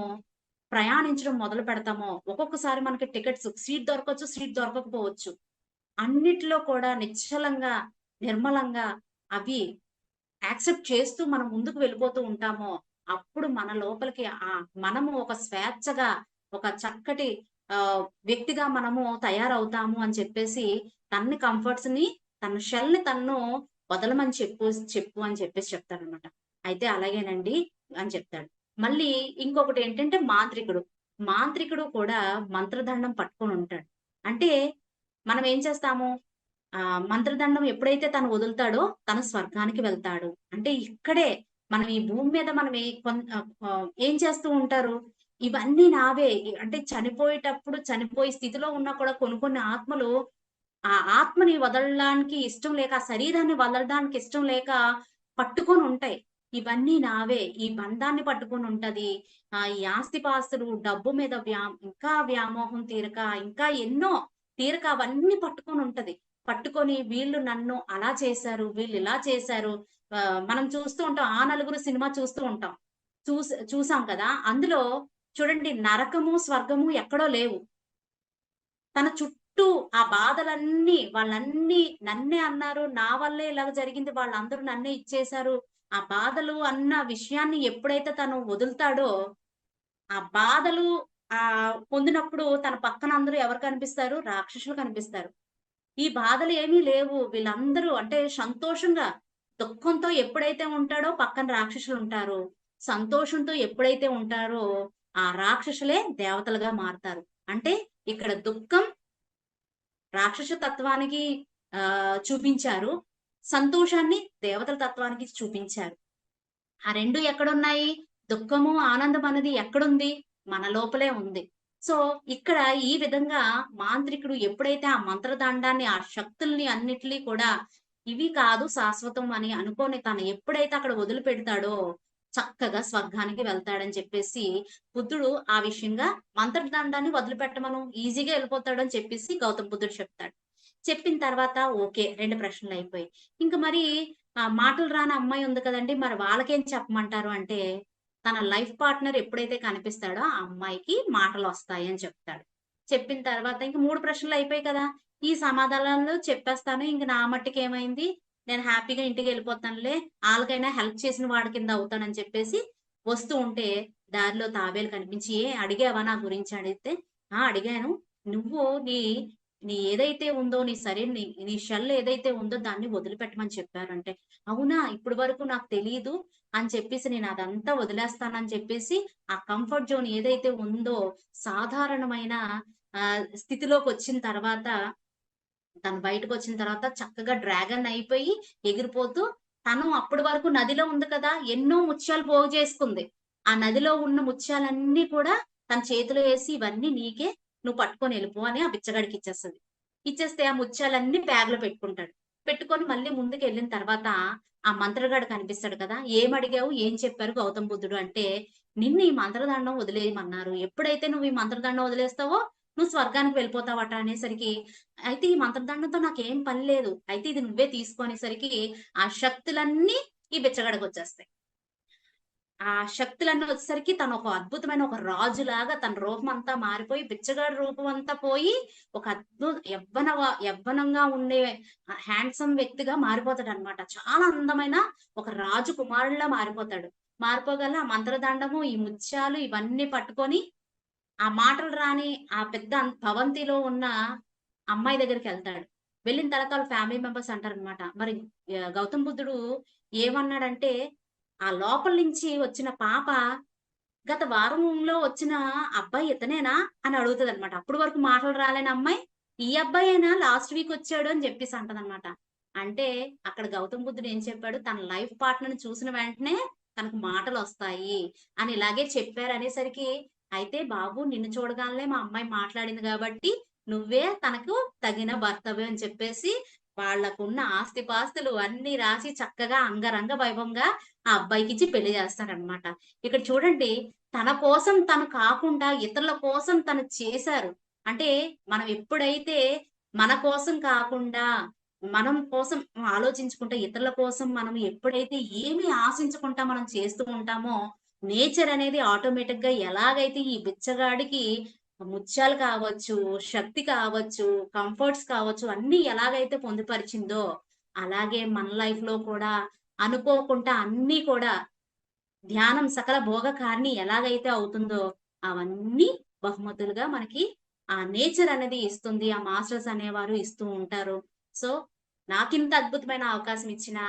Speaker 2: ప్రయాణించడం మొదలు పెడతామో, ఒక్కొక్కసారి మనకి టికెట్స్ సీట్ దొరకొచ్చు, సీట్ దొరకకపోవచ్చు. అన్నిట్లో కూడా నిశ్చలంగా, నిర్మలంగా అవి యాక్సెప్ట్ చేస్తూ మనం ముందుకు వెళ్ళిపోతూ ఉంటామో, అప్పుడు మన లోపలికి మనము ఒక స్వేచ్ఛగా, ఒక చక్కటి వ్యక్తిగా మనము తయారవుతాము అని చెప్పేసి, తన షెల్‌ని తన్ను వదలమని చెప్పు అని చెప్పేసి చెప్తాడనమాట. అయితే అలాగేనండి అని చెప్తాడు. మళ్ళీ ఇంకొకటేంటంటే మాంత్రికుడు. మాంత్రికుడు కూడా మంత్రదండం పట్టుకొనుంటాడు. అంటే మనం ఏం చేస్తాము మంత్రదండం ఎప్పుడైతే తను వదులుతాడో, తను స్వర్గానికి వెళ్తాడు. అంటే ఇక్కడే మనం ఈ భూమి మీద మనం ఏం చేస్తూ ఉంటారు? ఇవన్నీ నావే. అంటే చనిపోయేటప్పుడు చనిపోయే స్థితిలో ఉన్నా కూడా కొన్ని కొన్ని ఆత్మలు ఆ ఆత్మని వదలడానికి ఇష్టం లేక, ఆ శరీరాన్ని వదలడానికి ఇష్టం లేక పట్టుకొనుంటాయి. ఇవన్నీ నావే. ఈ బంధాన్ని పట్టుకొనుంటది. ఈ ఆస్తిపాస్తులు, డబ్బు మీద ఇంకా వ్యామోహం తీరక, ఇంకా ఎన్నో తీరక అవన్నీ పట్టుకొనుంటది. పట్టుకొని వీళ్ళు నన్ను అలా చేశారు, వీళ్ళిలా చేశారు. మనం చూస్తూ ఉంటాం. 'ఆ నలుగురు' సినిమా చూస్తూ ఉంటాం. చూసాం కదా! అందులో చూడండి నరకము, స్వర్గము ఎక్కడో లేవు. తన చుట్టూ ఆ బాధలన్నీ వాళ్ళన్నీ నన్నే అన్నారు. నా వల్లే ఇలాగ జరిగింది. వాళ్ళందరూ నన్నే ఇచ్చేశారు. ఆ బాధలు అన్న విషయాన్ని ఎప్పుడైతే తను వదులుతాడో, ఆ బాధలు పొందినప్పుడు తన పక్కన అందరూ ఎవరు కనిపిస్తారు? రాక్షసులు కనిపిస్తారు. ఈ బాధలు ఏమీ లేవు. వీళ్ళందరూ అంటే సంతోషంగా, దుఃఖంతో ఎప్పుడైతే ఉంటాడో పక్కన రాక్షసులుంటారు. సంతోషంతో ఎప్పుడైతే ఉంటారో ఆ రాక్షసులే దేవతలుగా మారతారు. అంటే ఇక్కడ దుఃఖం రాక్షస తత్వానికి చూపించారు. సంతోషాన్ని దేవతల తత్వానికి చూపించారు. ఆ 2 ఎక్కడున్నాయి? దుఃఖము, ఆనందం అనేది ఎక్కడుంది? మన లోపలే ఉంది. సో, ఇక్కడ ఈ విధంగా మాంత్రికుడు ఎప్పుడైతే ఆ మంత్రదండాన్ని, ఆ శక్తుల్ని అన్నిటిని కూడా ఇవి కాదు శాశ్వతం అని అనుకోని తను ఎప్పుడైతే అక్కడ వదిలిపెడతాడో, చక్కగా స్వర్గానికి వెళ్తాడని చెప్పేసి బుద్ధుడు ఆ విషయంగా మంత్రదండాన్ని వదిలిపెట్టమను ఈజీగా ఎళ్ళిపోతాడని చెప్పేసి గౌతమ బుద్ధుడు చెప్తాడు. చెప్పిన తర్వాత ఓకే. 2 ప్రశ్నలయిపోయాయి. ఇంక మరి మాటలు రాని అమ్మాయి ఉంది కదండీ! మరి వాళ్ళకేం చెప్పమంటారు అంటే, తన లైఫ్ పార్ట్‌నర్ ఎప్పుడైతే కనిపిస్తాడో ఆ అమ్మాయికి మాటలొస్తాయి అని చెప్తాడు. చెప్పిన తర్వాత ఇంక 3 ప్రశ్నలయిపోయాయి కదా! ఈ సమాధానాలు చెప్పేస్తాను. ఇంక నా మట్టికేమైంది, నేను హ్యాపీగా ఇంటికెళ్ళిపోతానులే. ఆళ్ళకైనా హెల్ప్ చేసిన వాడి కింద అవుతానని చెప్పేసి వస్తూ ఉంటే, దారిలో తాబేలు కనిపించి, "ఏ అడిగావా నా గురించి" అడిగితే, "ఆ! అడిగాను. నువ్వు నీ నీ ఏదైతే ఉందో నీ షెల్ ఏదైతే ఉందో దాన్ని వదిలిపెట్టమని చెప్పారంటే, అవునా! ఇప్పటి వరకు నాకు తెలీదు అని చెప్పేసి నేను అదంతా వదిలేస్తానని చెప్పేసి, ఆ కంఫర్ట్ జోన్ ఏదైతే ఉందో సాధారణమైన స్థితిలోకొచ్చిన తర్వాత తను బయటకొచ్చిన తర్వాత చక్కగా డ్రాగన్ అయిపోయి ఎగిరిపోతూ తను అప్పటి వరకు నదిలో ఉంది కదా! ఎన్నో ముత్యాలు పోగు చేసుకుంది. ఆ నదిలో ఉన్న ముత్యాలన్నీ కూడా తన చేతిలో ఏసి ఇవన్నీ నీకే నువ్వు పట్టుకొని ఎళ్ళిపో అని ఆ బిచ్చగాడికి ఇచ్చేస్తది. ఇచ్చేస్తే ఆ ముత్యాలన్నీ బ్యాగ్‌లో పెట్టుకుంటాడు. పెట్టుకొని మళ్ళీ ముందుకెళ్ళిన తర్వాత ఆ మంత్రగాడు కనిపిస్తాడు కదా! "ఏమడిగావు? ఏం చెప్పారు గౌతమ బుద్ధుడు" అంటే, "నిన్ను ఈ మంత్రదండం వదిలేయమన్నారు. ఎప్పుడైతే నువ్వు ఈ మంత్రదండం వదిలేస్తావో నువ్వు స్వర్గానికి వెళ్ళిపోతావట" అనేసరికి అయితే ఈ మంత్రదండంతో నాకేం పని లేదు. అయితే ఇది నువ్వే తీసుకో అనేసరికి, ఆ శక్తులన్నీ ఈ బిచ్చగాడికొచ్చేస్తాయి. ఆ శక్తులన్నీ వచ్చేసరికి తను ఒక అద్భుతమైన ఒక రాజులాగా తన రూపం అంతా మారిపోయి బిచ్చగాడి రూపం అంతా పోయి ఒక యవ్వనంగా ఉండే హ్యాండ్సమ్ వ్యక్తిగా మారిపోతాడన్నమాట. చాలా అందమైన ఒక రాజు కుమారుడిలా మారిపోతాడు. మారిపోగల ఆ మంత్రదండము, ఈ ముత్యాలు ఇవన్నీ పట్టుకొని ఆ మాటలు రాని ఆ పెద్ద భవంతిలో ఉన్న అమ్మాయి దగ్గరికెళ్తాడు. వెళ్ళిన తర్వాత వాళ్ళ ఫ్యామిలీ మెంబర్స్ అంటారనమాట. మరి గౌతమ్ బుద్ధుడు ఏమన్నాడంటే, ఆ లోపల నుంచి వచ్చిన పాప గత వారంలో వచ్చిన అబ్బాయి ఇతనేనా అని అడుగుతదనమాట. అప్పటి వరకు మాటలు రాలేని అమ్మాయి, ఈ అబ్బాయేనా లాస్ట్ వీక్ వచ్చాడు అని చెప్పేసి అంటదనమాట. అంటే అక్కడ గౌతమ్ బుద్ధుడు ఏం చెప్పాడు, తన లైఫ్ పార్ట్నర్‌ని చూసిన వెంటనే తనకు మాటలొస్తాయి అని ఇలాగే చెప్పారనేసరికి, అయితే బాబు నిన్ను చూడగానే మా అమ్మాయి మాట్లాడింది గాబట్టి, నువ్వే తనకు తగిన భర్తవే అని చెప్పేసి, వాళ్ళకున్న ఆస్తిపాస్తులు అన్నీ రాసి చక్కగా అంగరంగ వైభవంగా ఆ అబ్బాయికిచ్చి పెళ్లి చేస్తారనమాట. ఇక్కడ చూడండి తన కోసం తను కాకుండా ఇతరుల కోసం తను చేశారు. అంటే మనం ఎప్పుడైతే మన కోసం కాకుండా మనం కోసం ఆలోచించుకుంటే ఇతరుల కోసం మనం ఎప్పుడైతే ఏమి ఆశించకుండా మనం చేస్తూ ఉంటామో నేచర్ అనేది ఆటోమేటిక్‌గా ఎలాగైతే ఈ బిచ్చగాడికి ముత్యాలు కావచ్చు, శక్తి కావచ్చు, కంఫర్ట్స్ కావచ్చు అన్నీ ఎలాగైతే పొందుపరిచిందో అలాగే మన లైఫ్‌లో కూడా అనుకోకుండా అన్నీ కూడా ధ్యానం సకల భోగకారిణి ఎలాగైతే అవుతుందో, అవన్నీ బహుమతులుగా మనకి ఆ నేచర్ అనేది ఇస్తుంది. ఆ మాస్టర్స్ అనేవారు ఇస్తూ ఉంటారు. సో, నాకింత అద్భుతమైన అవకాశం ఇచ్చిన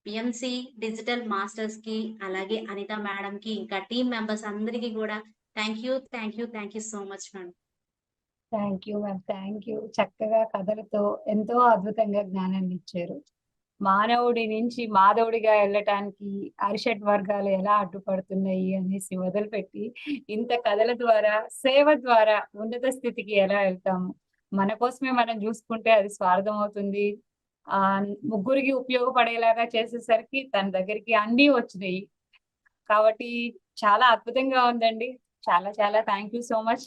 Speaker 2: పిఎంసి డిజిటల్ మాస్టర్స్‌కి, అలాగే అనిత మేడంకి, ఇంకా టీమ్ మెంబర్స్ అందరికీ గూడా thank you so much madam.
Speaker 1: Thank you ma'am. Thank you. చక్కగా కథలతో ఎంతో అద్భుతంగా జ్ఞానాన్ని ఇచ్చారు. మానవుడి నుంచి మాధవుడిగా వెళ్ళటానికి అరిషడ్ వర్గాలు ఎలా అడ్డుపడుతున్నాయి అనేసి మొదలుపెట్టి, ఇంత కథల ద్వారా, సేవ ద్వారా ఉన్నత స్థితికి ఎలా వెళ్తాము. మన కోసమే మనం చూసుకుంటే అది స్వార్థం అవుతుంది. ముగ్గురికి ఉపయోగపడేలాగా చేసేసరికి తన దగ్గరికి అన్నీ వచ్చినాయి. కాబట్టి చాలా అద్భుతంగా ఉందండి. చాలా చాలా థ్యాంక్ యూ సో మచ్.